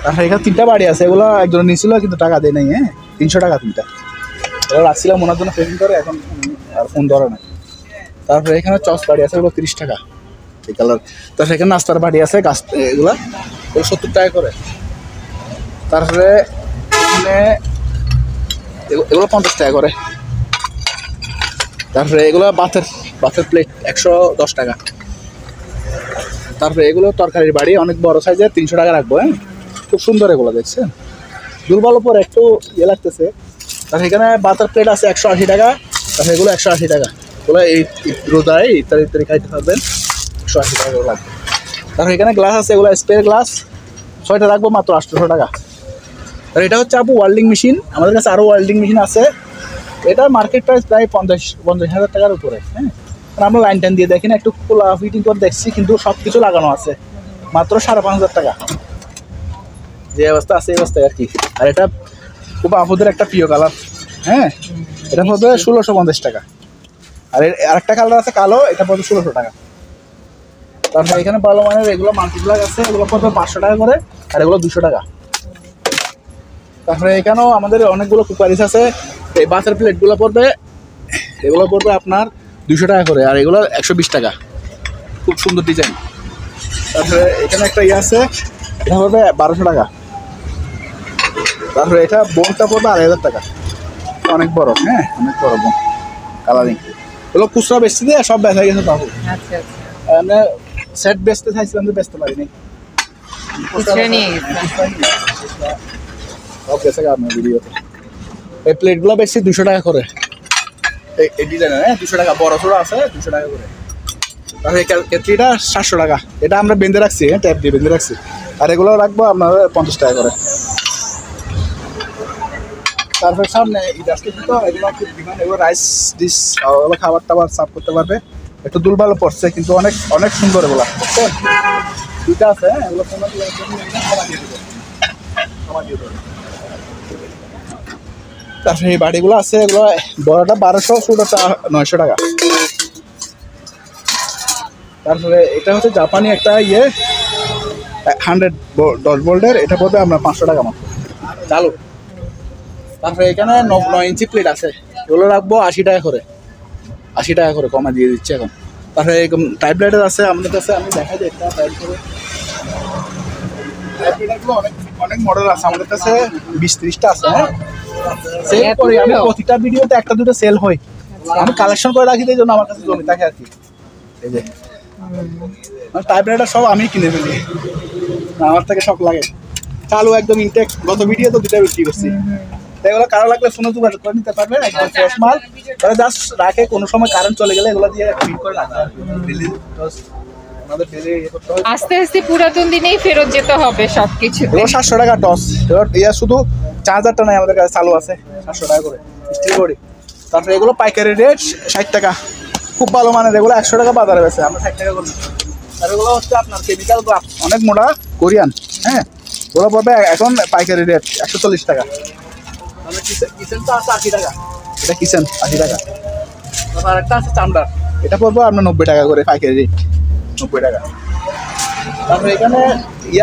তারপরে এখানে 3টা বাড়ি আছে, এগুলো একজন নিয়েছিল কিন্তু টাকা দেয় নাই, হ্যাঁ, 300 টাকা 3টা। এগুলো রাখছিলাম ওনার জন্য প্রেজেন্ট করে, এখন আর ফোন ধরে না। তারপরে এখানে চস বাড়ি আছে, এগুলো 30 টাকা এই কালার। তারপরে এখানে নাস্তার বাড়ি আছে, গাছ এগুলো 70 টাকা করে। তারপরে এখানে এগুলো 50 টাকা করে। তারপরে এগুলো বাতের প্লেট 110 টাকা। তারপরে এগুলো তরকারির বাড়ি, অনেক বড় সাইজের, 300 টাকা রাখবো, হ্যাঁ, খুব সুন্দর এগুলো, দেখছেন, দুর্বল উপর একটু ইয়ে লাগতেছে। তারপরে এখানে বাতের প্লেট আছে 180 টাকা। তারপরে এগুলো 180 টাকা, এগুলো এই রোজায় ইত্যাদি খাইতে পারবেন, 180 টাকা করে লাগবে। তারপরে এখানে গ্লাস আছে, এগুলো স্প্রে গ্লাস, 6টা রাখবো মাত্র 800 টাকা। আর এটা হচ্ছে আপু ওয়েল্ডিং মেশিন, আমাদের কাছে আরও ওয়েল্ডিং মেশিন আছে। এটা মার্কেট প্রাইস প্রায় 50,000 টাকার উপরে, হ্যাঁ। আমরা লাইন টাইন দিয়ে দেখি না, একটু খোলা ফিটিং করে দেখছি, কিন্তু সব কিছু লাগানো আছে, মাত্র 5,500 টাকা। যে অবস্থা আছে এই অবস্থায় আর কি। আর এটা খুব আপুদের একটা প্রিয় কালার, হ্যাঁ, এটা পড়বে 1650 টাকা। আর আরেকটা কালার আছে কালো, এটা পড়বে 1600 টাকা। তারপরে এখানে ভালো মানের এগুলো মাল্টিপ্লাগ আছে, এগুলো পড়বে 500 টাকা করে, আর এগুলো 200 টাকা। তারপরে এখানেও আমাদের অনেকগুলো কুকারিস আছে। এই বাতের প্লেটগুলো পড়বে, এগুলো পড়বে আপনার 200 টাকা করে, আর এগুলো 120 টাকা, খুব সুন্দর ডিজাইন। তারপরে এখানে একটা ইয়ে আছে, এটা পড়বে 1200 টাকা। তারপরে এটা বোনটা পড়বে 2,500 টাকা, অনেক বড়, হ্যাঁ, অনেক বড় বোন, কালারিং। এগুলো খুচরা বেচতে দিয়ে সব বেচা গেছে বাবু। আচ্ছা আমরা সেট বেচতে চাইছিলাম, তো বেচতে পারিনি। সব গেছে আপনার ভিডিওতে। এই প্লেটগুলো বেশি 200 টাকা করে, এই ডিজাইনের, হ্যাঁ, 200 টাকা। বড় ছোটো আছে 200 টাকা করে। তারপরে এই কেটলিটা 700 টাকা, এটা আমরা বেঁধে রাখছি, হ্যাঁ, ট্যাপ দিয়ে বেঁধে রাখছি। আর এগুলো রাখবো আপনার 50 টাকা করে। তারপরে সামনে এগুলো রাইস ডিশ, ওগুলো খাবার টাবার সার্ভ করতে পারবে। একটু দুলভালো পড়ছে, কিন্তু অনেক অনেক সুন্দর এগুলো, বুঝছেন। 2টা আছে, হ্যাঁ, এগুলো তারপরে এই বাড়িগুলো আছে, এগুলো বড়টা 1200, ছোটটা 900 টাকা। তারপরে এটা হচ্ছে জাপানি একটা ইয়ে 110 ভোল্টের, এটা পড়বে আপনার 500 টাকা মাত্র, চালু। তারপরে এখানে 9 ইঞ্চি প্লেট আছে, এগুলো রাখবো 80 টাকা করে, 80 টাকা করে কমা দিয়ে দিচ্ছে এখন। তারপরে এরকম টাইপ লাইটার আছে আমাদের কাছে, আমি দেখাই দিই একটা টাইপ করে। টাইপ লাইটারগুলো অনেক মডেল আছে আমাদের কাছে, 20-30টা আছে, হ্যাঁ। সেল করি আমি, প্রতিটা ভিডিওতে 1-2টা সেল হয়, আমি কালেকশন করে রাখি, এই জন্য আমার কাছে জমি থাকে আর কি। এই যে টাইপ রাইটার সব আমি কিনে ফেলি, আমার থেকে শখ লাগে, চালু একদম ইনটেক। গত ভিডিও তো 2টা বিক্রি করছি। এগুলো কারো লাগলে ফোনে যোগাযোগ করে নিতে পারবেন, একদম ফ্রেশ মাল। তারা জাস্ট রাখে, কোনো সময় কারেন্ট চলে গেলে এগুলো দিয়ে ফিট করে রাখা। আমাদের ডেলি করতে হয়। আস্তে আস্তে পুরাতন দিনেই ফেরত যেতে হবে সবকিছু। এগুলো 700 টাকা টস। এবার ইয়া শুধু চার্জারটা নাই আমাদের কাছে চালু আছে 700 টাকা করে স্টিল বডি। তারপরে এগুলো পাইকারি রেট 60 টাকা, খুব ভালো মানের। এগুলো 100 টাকা বাজারে বেচে, আমরা 60 টাকা করি। আর এগুলো হচ্ছে আপনার কেমিক্যাল গ্লাভ, অনেক মোটা কোরিয়ান। হ্যাঁ, ওগুলো পড়বে এখন পাইকারি রেট 140 টাকা। তাহলে কিচেনটা আছে 80 টাকা, এটা কিচেন 80 টাকা। তারপর আরেকটা আছে চামড়ার, এটা পড়বে আপনার 90 টাকা করে পাইকারি রেট, 90 টাকা। তারপরে এখানে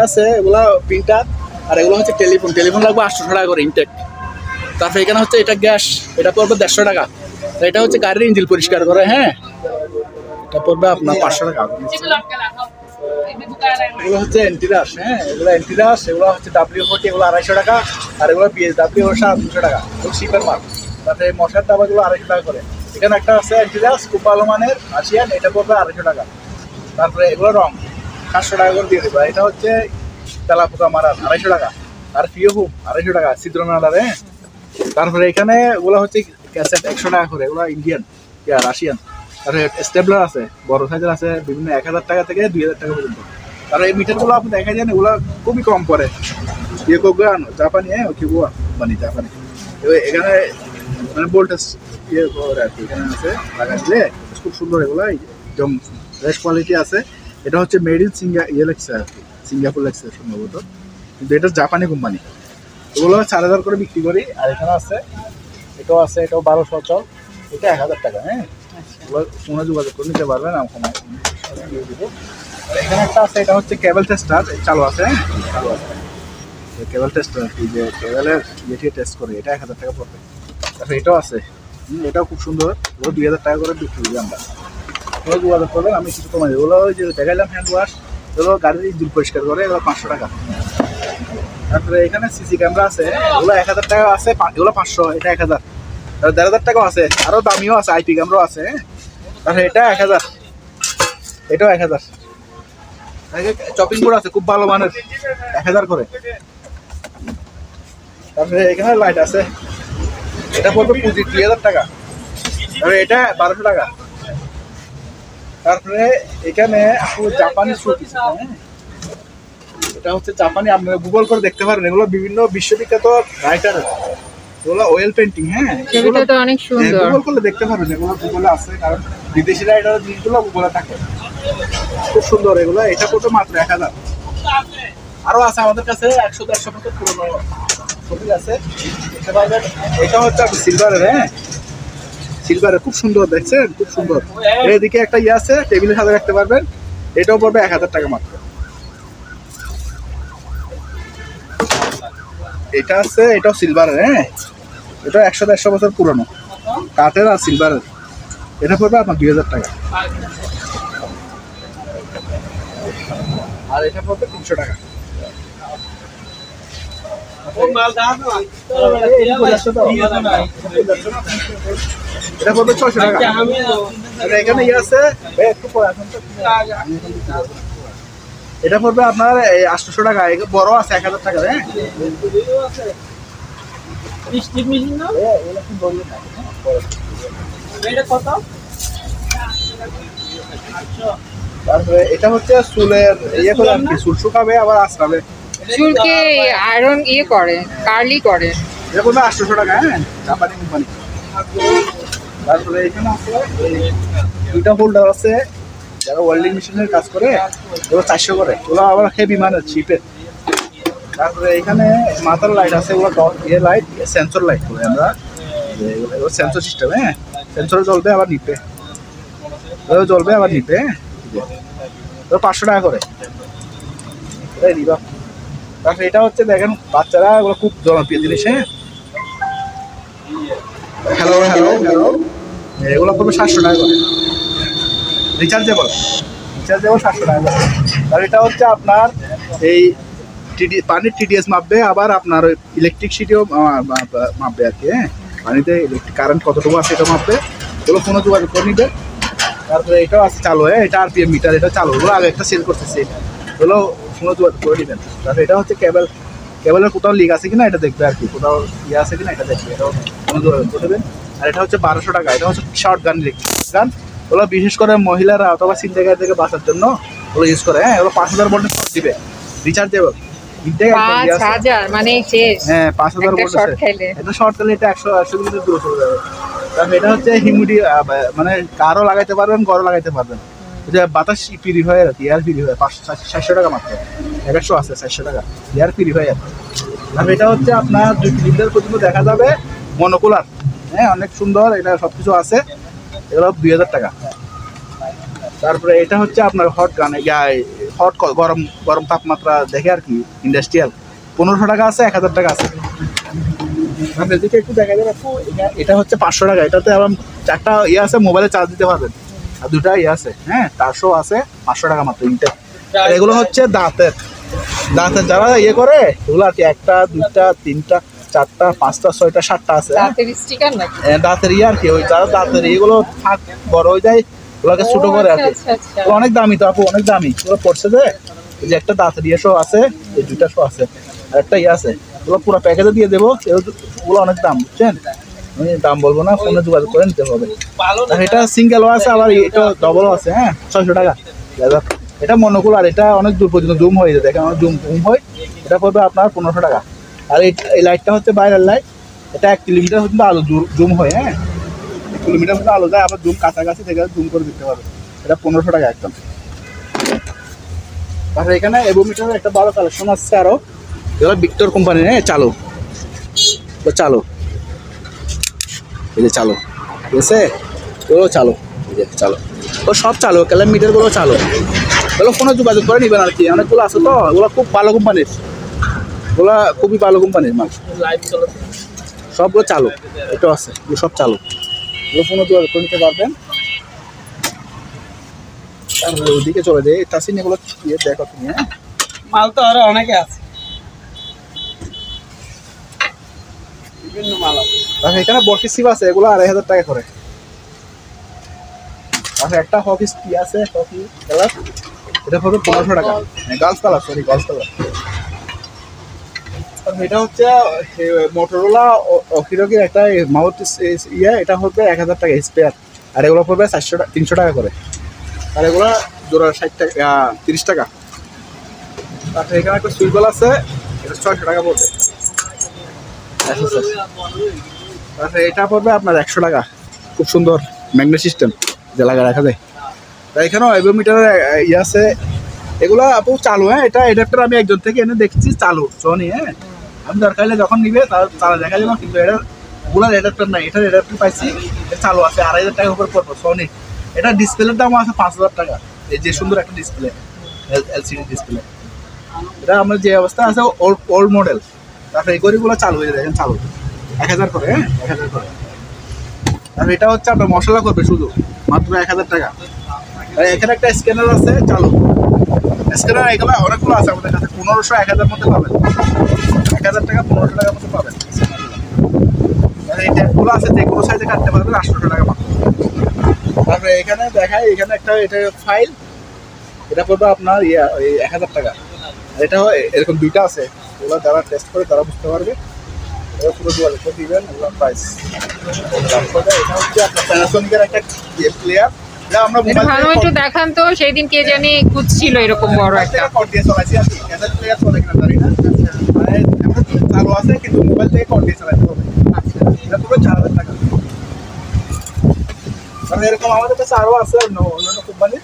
আছে এগুলো প্রিন্টার, আর এগুলো হচ্ছে টেলিফোন লাগবে 800 টাকা করে ইনটেক। তারপরে এখানে হচ্ছে এটা গ্যাস, এটা পড়বে 150 টাকা। এটা হচ্ছে গাড়ির ইঞ্জিন পরিষ্কার করে। হ্যাঁ, এটা পড়বে আপনার 500 টাকা। এগুলো হচ্ছে এন্টিরাস। হ্যাঁ, এগুলো এন্টিরাস, এগুলো হচ্ছে W40, এগুলো 250 টাকা। আর এগুলো BSW 200 টাকা, শিপের মাল। তারপরে মশার ডাবাগুলো 250 টাকা করে। এখানে একটা আছে এন্টিরাস, খুব ভালো মানের আসিয়ান, এটা পড়বে 250 টাকা। তারপরে এগুলো রং 700 টাকা করে দিয়ে দেবো। এটা হচ্ছে তেলা পোকা মারার 250 টাকা। আর ফিও হুম 250 টাকা, ছিদ্র মেলার। হ্যাঁ, তারপরে এখানে ওগুলো হচ্ছে ক্যাসেট 100 টাকা করে, এগুলো ইন্ডিয়ান রাশিয়ান। তারপরে স্টেবলার আছে, বড় সাইজের আছে, বিভিন্ন 1000 টাকা থেকে 2000 টাকা পর্যন্ত। আর এই মিটারগুলো আপনি দেখা যান এগুলো খুবই কম পড়ে। জাপানি, হ্যাঁ কিবুয়া মানে জাপানি। এখানে মানে ভোল্টেজ করে আর কি, এখানে আছে লাগা দিলে খুব সুন্দর। এগুলো একদম ফ্রেশ কোয়ালিটি আছে। এটা হচ্ছে মেড ইন লেখছে আর কি, সিঙ্গাপুর লেখছে সম্ভবত, কিন্তু এটা জাপানি কোম্পানি। এগুলো 4000 করে বিক্রি করি। আর এখানে আছে, এটাও আছে, এটাও 1200 চল, এটা 1000 টাকা। হ্যাঁ, এগুলো ফোনে যোগাযোগ করে নিতে পারবেন, দিয়ে দেবো। এখানে একটা আছে, এটা হচ্ছে কেবল টেস্টার, চালু আছে। হ্যাঁ, চালু আছে কেবল টেস্টার আর কি, যে কেবলের ইয়েটি টেস্ট করে, এটা 1000 টাকা পড়বে। তারপরে এটাও আছে, এটাও খুব সুন্দর, ওগুলো 2000 টাকা করে বিক্রি করি আমরা। ওগুলো যোগাযোগ করবেন, আমি কিছু কমাই। ওগুলো ওই যে দেখাইলাম হ্যান্ড ওয়াশ, এগুলো গাড়ির ইঞ্জিন পরিষ্কার করে, এগুলো 500 টাকা। তারপরে এখানে সিসি ক্যামেরা আছে, এগুলো 1000 টাকা আছে, এগুলো 500, এটা 1000। তারপরে 1500 টাকাও আছে, আরও দামিও আছে, IP ক্যামেরাও আছে। তারপরে এটা 1000, এটাও 1000। চপিং বোর্ড আছে খুব ভালো মানের, 1000 করে। তারপরে এখানে লাইট আছে, এটা পড়বে 2000 টাকা। তারপরে এটা 1200 টাকা। তারপরে এখানে জাপানি স্যুট, এটা হচ্ছে জাপানি, আপনারা গুগল করে দেখতে পারেন। এগুলো বিভিন্ন বিশ্ববিখ্যাত রাইটার, এগুলো ওয়েল পেন্টিং। হ্যাঁ, ছবিটা তো অনেক সুন্দর, গুগল করলে দেখতে পারবেন। এগুলো গুগলে আছে, কারণ বিদেশি রাইটারের জিনিসগুলো গুগলে থাকে, খুব সুন্দর এগুলো। এটা কত মাত্র 1000। আরো আছে আমাদের কাছে 100-150 বছর পুরনো ছবি আছে, দেখতে পারবেন। এটা হচ্ছে সিলভারের। হ্যাঁ, সিলভারের খুব সুন্দর, দেখছেন খুব সুন্দর। এদিকে একটা ইয়ে আছে, টেবিলের সাথে রাখতে পারবেন, এটাও পড়বে 1000 টাকা মাত্র। এটা আছে, এটাও সিলভারের। হ্যাঁ, এটা 100-150 বছর পুরনো, কাঠের আর সিলভারের। এটা পড়বে আপনার 2000 টাকা। আর এটা পড়বে 300 টাকা। এটা পড়বে 600 টাকা। এখানে ইয়ে আছে, এটা পড়বে আপনার 800 টাকা। বড় আছে 1000 টাকা। হ্যাঁ, তারপরে এটা হচ্ছে চুলের ইয়ে করে আর কি, চুল শুকাবে আবার আঁচড়াবে, চুলকে আয়রন ইয়ে করে, কার্লি করে। এটা পড়বে 800 টাকা। হ্যাঁ, জাপানি কোম্পানি। তারপরে এখানে আছে দুইটা হোল্ডার আছে, যারা ওয়েল্ডিং মেশিনের কাজ করে, ওগুলো 400 করে, ওগুলো আবার হেভি মানের চিপের। তারপরে এখানে মাথার লাইট আছে, ওগুলো ইয়ে লাইট, সেন্সর লাইট বলে আমরা, এগুলো সেন্সর সিস্টেম। হ্যাঁ, সেন্সরে জ্বলবে আবার নিবে, জ্বলবে আবার নিবে। 500 টাকা করে, এটাই দিবা। তারপরে এটা হচ্ছে দেখেন বাচ্চারা, ওগুলো খুব জনপ্রিয় জিনিস। হ্যাঁ, হ্যালো হ্যালো হ্যালো, এগুলো পড়বে 700 টাকা করে। রিচার্জেবল 700 টাকা করে। আর এটা হচ্ছে আপনার এই পানির TDS মাপবে, আবার আপনার ইলেকট্রিক সিটিও মাপবে আর কি। হ্যাঁ, পানিতে ইলেকট্রিক কারেন্ট কতটুকু আছে এটা মাপবে, এগুলো ফোনে যোগাযোগ করে নিবে। তারপরে এটাও আছে চালু। হ্যাঁ, এটা RPM মিটার, এটা চালু। ওগুলো আগে একটা সেল করতেছে, এগুলো ফোনে যোগাযোগ করে নেবেন। তারপরে এটা হচ্ছে কেবলের কোথাও লিক আছে কিনা এটা দেখবে আর কি, কোথাও ইয়ে আছে কিনা এটা দেখবে, এটাও ফোনে যোগাযোগ করে দেবেন। আর এটা হচ্ছে 1200 টাকা। এটা হচ্ছে শর্ট গান, ইলেকট্রিক গান, ওগুলো বিশেষ করে মহিলারা অথবা ছিনতাইকারী থেকে বাঁচার জন্য ওগুলো ইউজ করে। হ্যাঁ, ওগুলো 5000 ভোল্টের শর্ট দিবে, রিচার্জেবল। 5000 মানে শেষ। হ্যাঁ, 5000 ভোল্ট শর্ট খাইলে এটা শর্ট খেলে এটা 100 কিলোমিটার দূরে চলে যাবে। তারপর এটা হচ্ছে হিউমিডি, মানে কারও লাগাইতে পারবেন, গড়ও লাগাইতে পারবেন। যে বাতাস ফ্রি হয় আর কি, এয়ার ফ্রি হয়। 400 টাকা মাত্র, 150 আছে 400 টাকা, এয়ার ফ্রি হয় আর কি। আর এটা হচ্ছে আপনার 2 কিলোমিটার পর্যন্ত দেখা যাবে, মনোকুলার। হ্যাঁ, অনেক সুন্দর, এটা সবকিছু আছে। এগুলো 2000 টাকা। তারপরে এটা হচ্ছে আপনার হট গান, হট গরম গরম তাপমাত্রা দেখে আর কি, ইন্ডাস্ট্রিয়াল। 1500 টাকা আছে, 1000 টাকা আছে। এদিকে একটু দেখা যাবে। এটা হচ্ছে 500 টাকা। এটাতে আবার 4টা ইয়ে আছে, মোবাইলে চার্জ দিতে পারবেন। আর 2টা ইয়ে আছে, হ্যাঁ, 400 আছে, 500 টাকা মাত্র ইনটে। এগুলো হচ্ছে দাঁতের যারা ইয়ে করে এগুলো আর কি, 1টা 2টা 3টা 4টা 5টা 6টা 7টা আছে। দাঁতের স্টিকার নাকি? দাঁতের ইয়ে আর কি, ওই যারা দাঁতের এগুলো থাক বড় হয়ে যায়, ওগুলোকে ছোট করে আর কি। ওগুলো অনেক দামি তো আপু, অনেক দামি। ওগুলো পড়ছে যে একটা দাঁতের ইয়ে শো আছে, এই 2টা শো আছে, আর একটা ইয়ে আছে। ওগুলো পুরো প্যাকেজে দিয়ে দেবো। ওগুলো অনেক দাম, বুঝছেন? আমি দাম বলবো না, ফোনে যোগাযোগ করে নিতে হবে। আর এটা সিঙ্গেলও আছে, আবার এটা ডবলও আছে। হ্যাঁ, 600 টাকা। এটা মনোকুলার, এটা অনেক দূর পর্যন্ত জুম হয়ে যায়, দেখেন অনেক জুম হয়। এটা পড়বে আপনার 1500 টাকা। আর এই লাইটটা হচ্ছে বাইরের লাইট, এটা 1 কিলোমিটার পর্যন্ত আলো জুম হয়। হ্যাঁ, 1 কিলোমিটার পর্যন্ত আলো যায়, আবার জুম কাছাকাছি থেকে জুম করে দিতে পারবে। এটা 1500 টাকা একদম। তারপরে এখানে এভোমিটারের একটা ভালো কালেকশন আসছে আরো। এগুলো ভিক্টর কোম্পানির। হ্যাঁ, চালু এই যে চালু, ঠিক আছে? ওগুলো চালু, এই যে চালু, ও সব চালু। ক্যালেমিটারগুলো চালু। ওগুলো ফোনে যোগাযোগ করে নেবেন আর কি। অনেকগুলো আছে তো, ওগুলো খুব ভালো কোম্পানির, ওগুলো খুবই ভালো কোম্পানির মাল। সবগুলো চালু, এটাও আছে, এগুলো সব চালু। ওগুলো ফোনে যোগাযোগ করে নিতে পারবেন। তারপরে ওইদিকে চলে যায়, টাচিন এগুলো দেখো তুমি। হ্যাঁ, মাল তো আরো অনেকে আছে, বিভিন্ন মাল আছে। তারপরে এখানে বরফি সিপ আছে, এগুলো 2500 টাকা করে। তারপরে একটা হকি কি আছে, হকি কালার, এটা পড়বে 1500 টাকা। Girls colour, girls colour. এটা হচ্ছে মোটরোলা অকিরকির একটা মাউথ ইয়ে, এটা হবে 1000 টাকা স্পেয়ার। আর এগুলো পড়বে 300 টাকা করে। আর এগুলো জোড়া 60 টাকা, 30 টাকা। তারপরে এখানে একটা সুইচবল আছে, এটা 600 টাকা পড়বে। তারপরে এটা পড়বে আপনার 100 টাকা। খুব সুন্দর ম্যাগনেট সিস্টেম, যে লাগা রাখা যায়। তাই এখানেও এভোমিটারের ইয়ে আছে, এগুলো আপু চালু। হ্যাঁ, এটা অ্যাডাপ্টার আমি একজন থেকে এনে দেখছি চালু, সোনি। হ্যাঁ, আমি দরকার হলে যখন নিবে তারা দেখা যাবে, কিন্তু এটা ওগুলোর অ্যাডাপ্টার নাই, এটার অ্যাডাপ্টার পাইছি, এটা চালু আছে। 2500 টাকা উপর পড়বো সোনি। এটা ডিসপ্লের দাম আছে 5000 টাকা। এই যে সুন্দর একটা ডিসপ্লে, এলসিডি ডিসপ্লে। এটা আমার যে অবস্থা আছে ওল্ড মডেল। তারপরে এই গড়িগুলো চালু হয়ে দেখেন, চালু 1000 করে। হ্যাঁ, 1000 করে। আর এটা হচ্ছে আপনার মশলা করবে শুধু, মাত্র 1000 টাকা। আর এখানে একটা স্ক্যানার আছে, চালু স্ক্যানার। এগুলো অনেকগুলো আছে আমাদের কাছে, 1500 1000 মধ্যে পাবেন। 1000 টাকা 1500 টাকার মধ্যে পাবেন। আর এই ট্যাপগুলো আছে, যে কোনো সাইজে কাটতে পারবেন, 800 টাকা পাবেন। তারপরে এখানে দেখায়, এখানে একটা এটা ফাইল, এটা পড়বে আপনার 1000 টাকা। এটা এরকম 2টা আছে, ওগুলো যারা টেস্ট করে তারা বুঝতে পারবে। পুরো যোগাযোগ করে দিবেন, ওগুলো প্রাইস। তারপরে এটা হচ্ছে আপনার প্যানাসোনিকের একটা প্লেয়ার, যা আমরা ভালো একটু দেখান তো। সেই দিন কে জানি খুঁজছিল এরকম বড় একটা। কন্টিনিউ চলাইছি আর কি, ক্যাসেট প্লেয়ার চলে কিনা জানি না। মানে আমরা চালু আছে, কিন্তু মোবাইল থেকে কন্টিনিউ চালাতে হবে। আচ্ছা, এটা পুরো 4000 টাকা। মানে এরকম আমাদের কাছে আরো আছে অন্যান্য কোম্পানি,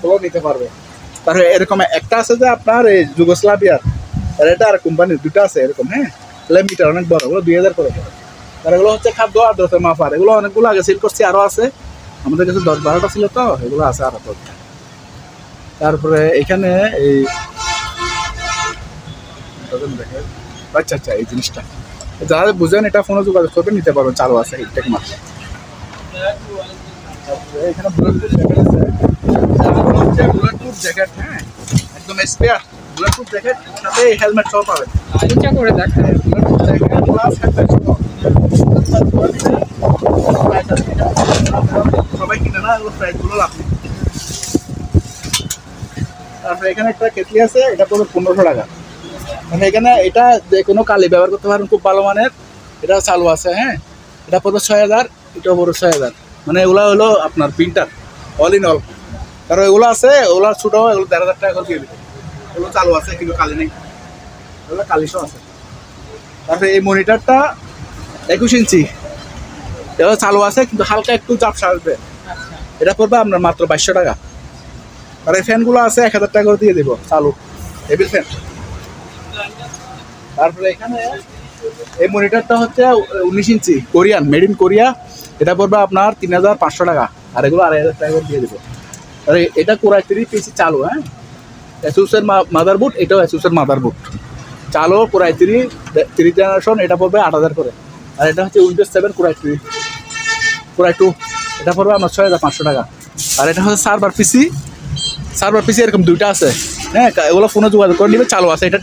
ওগুলো নিতে পারবে। তারপরে এরকম একটা আছে যে আপনার এই যুগোস্লাভিয়ার, আর এটা আর কোম্পানির 2টা আছে এরকম। হ্যাঁ, মিটার অনেক বড়, ওগুলো 2000 করে। আর এগুলো হচ্ছে খাদ্য আর্দ্রতা মাপার। এগুলো অনেকগুলো আগে সেল করছি, আরো আছে আমাদের কাছে, 10-12টা ছিল তো, এগুলো আছে আরো। তারপরে এখানে এই আচ্ছা এই জিনিসটা যারা বুঝেন, এটা ফোনে যোগাযোগ করবেন, নিতে পারবেন, চালু আছে হিটটেক মাস। তারপরে এখানে বুলেটপ্রুফ জ্যাকেট আছে, বুলেটপ্রুফ জ্যাকেট। হ্যাঁ, একদম স্পেয়ার বুলেটপ্রুফ জ্যাকেট, সাথে হেলমেট সহ পাবেন। উঁচা করে দেখান। বুলেটপ্রুফ জ্যাকেট প্লাস হেলমেট সহ। সবাই কিনে না, এগুলো প্রাইসগুলো লাভ নেই। তারপরে এখানে একটা কেটলি আছে, এটা পড়বে 1500 টাকা। মানে এখানে এটা যে কোনো কালি ব্যবহার করতে পারেন, খুব ভালো মানের। এটা চালু আছে। হ্যাঁ, এটা পড়বে 6000, এটাও পড়বে 6000। মানে এগুলো হলো আপনার প্রিন্টার, অল ইন অল। কারণ এগুলো আছে, ওগুলো ছোটো, এগুলো 1,500 টাকা করে দিয়ে দেবে। এগুলো চালু আছে কিন্তু কালি নেই, এগুলো কালিশও আছে। তারপরে এই মনিটরটা 21 ইঞ্চি, এগুলো চালু আছে কিন্তু হালকা একটু ঝাপসা আসবে। এটা পড়বে আপনার মাত্র 2200 টাকা। আর এই ফ্যানগুলো আছে 1000 টাকা করে দিয়ে দেবো চালু, টেবিল ফ্যান। তারপরে এখানে এই মনিটরটা হচ্ছে 19 ইঞ্চি কোরিয়ান, মেড ইন কোরিয়া। এটা পড়বে আপনার 3500 টাকা, আর এগুলো 2500 টাকা করে দিয়ে দেবো। আর এটা কোরাই 3 পিসি চালু, হ্যাঁ, অ্যাসুসের মাদারবোর্ড, এটাও অ্যাসুসের মাদারবোর্ড চালু, কোরাই 3 জেনারেশন। এটা পড়বে 8000 করে। আর এটা হচ্ছে উইন্ডোজ 7 কোরাই 3, কোরাই 2, এটা পড়বে আমার 6500 টাকা। আর এটা হচ্ছে সার্ভার পিসি এরকম দুইটা আছে, হ্যাঁ, এগুলো ফোনে যোগাযোগ করে নিবে, চালু আছে। এটা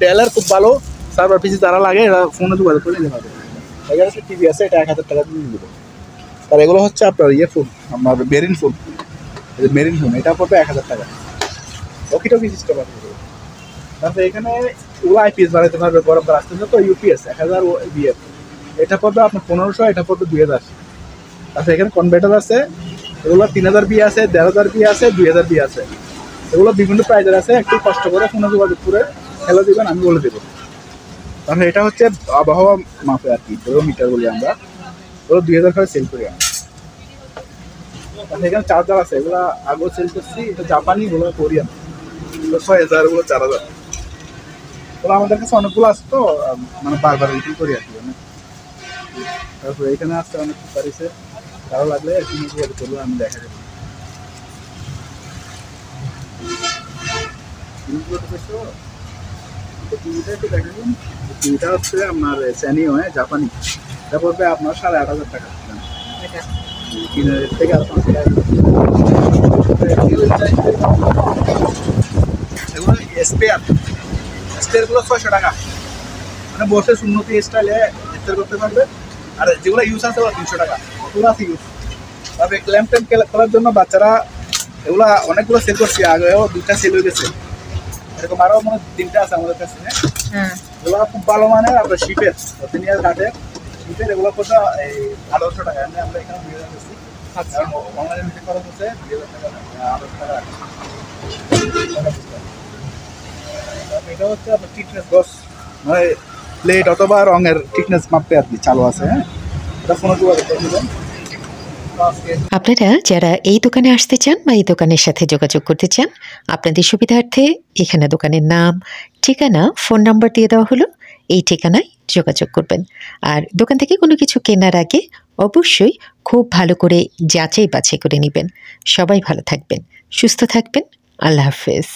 ডেলের খুব ভালো সার্ভার পিসি যারা লাগে এরা ফোনে যোগাযোগ করে নিতে পারবে। এখানে একটা টিভি আছে, এটা 1000 টাকা দিয়ে দেবো। আর এগুলো হচ্ছে আপনার ফোন, আপনার মেরিন ফোন, এটা পড়বে 1000 টাকা। ওকিটকি সিস্টেম আছে। তারপরে এখানে ওগুলো আইপিএস বানাতে পারবে, গরম করা আসতেছে তো, ইউপিএস 1000 বিএফ, এটা পড়বে আপনার 1500, এটা পড়বে 2000। তারপরে এখানে কনভার্টার আছে, এগুলো 3000 বি আছে, 1500 বি আছে, 2000 বি আছে। এগুলো বিভিন্ন প্রাইজের আছে, একটু কষ্ট করে ফোনে যোগাযোগ করে খেলে দেবেন, আমি বলে দেবো। তারপরে এটা হচ্ছে আবহাওয়া মাপে আর কি, মিটার বলি আমরা, ওগুলো 2000 করে সেল করি আমরা। তারপরে এখানে চার্জার আছে, এগুলো আগেও সেল করছি, এটা জাপানি, এগুলো কোরিয়ান, 6000, এগুলো 4000। ওগুলো আমাদের কাছে অনেকগুলো আছে তো, মানে বারবার রিপিট করি আর কি। তারপরে এখানে আসছে অনেক কুকারিসে, ভালো লাগলে করবো, আমি দেখা যাবো। টিভিটা হচ্ছে আপনার স্যানিও, হ্যাঁ, জাপানি, এটা পড়বে আপনার 8500 টাকা। থেকে আর 5 টাকা। এগুলো স্পেয়ারগুলো 600 টাকা, মানে বসে উন্নতি স্টাইলে স্পেয়ার করতে পারবে। আর যেগুলো ইউজ আছে ওগুলো 300 টাকা, ওগুলো আছে ইউজ। তবে ল্যাম্প ট্যাম্প করার জন্য বাচ্চারা এগুলো অনেকগুলো সেল করছি, আগেও 2টা সেল হয়ে গেছে, এরকম আরও মানে 3টা আছে আমাদের কাছে। হ্যাঁ, এগুলো খুব ভালো মানের, আপনার শিপের অথেনিয়ার ঘাটে শিপের, এগুলো কোথাও এই 1800 টাকা। আমরা এখানে 2000 দিচ্ছি, অনলাইনে মিটিং করা হচ্ছে 2000 টাকা, 1800 টাকা। এটা হচ্ছে আপনার থিকনেস বক্স, মানে প্লেট অথবা রঙের থিকনেস মাপতে আর কি, চালু আছে। হ্যাঁ, এটা ফোনে যোগাযোগ করে দেবেন। আপনারা যারা এই দোকানে আসতে চান বা এই দোকানের সাথে যোগাযোগ করতে চান, আপনাদের সুবিধার্থে এখানে দোকানের নাম, ঠিকানা, ফোন নাম্বার দিয়ে দেওয়া হলো। এই ঠিকানায় যোগাযোগ করবেন। আর দোকান থেকে কোনো কিছু কেনার আগে অবশ্যই খুব ভালো করে যাচাই বাছাই করে নেবেন। সবাই ভালো থাকবেন, সুস্থ থাকবেন। আল্লাহ হাফেজ।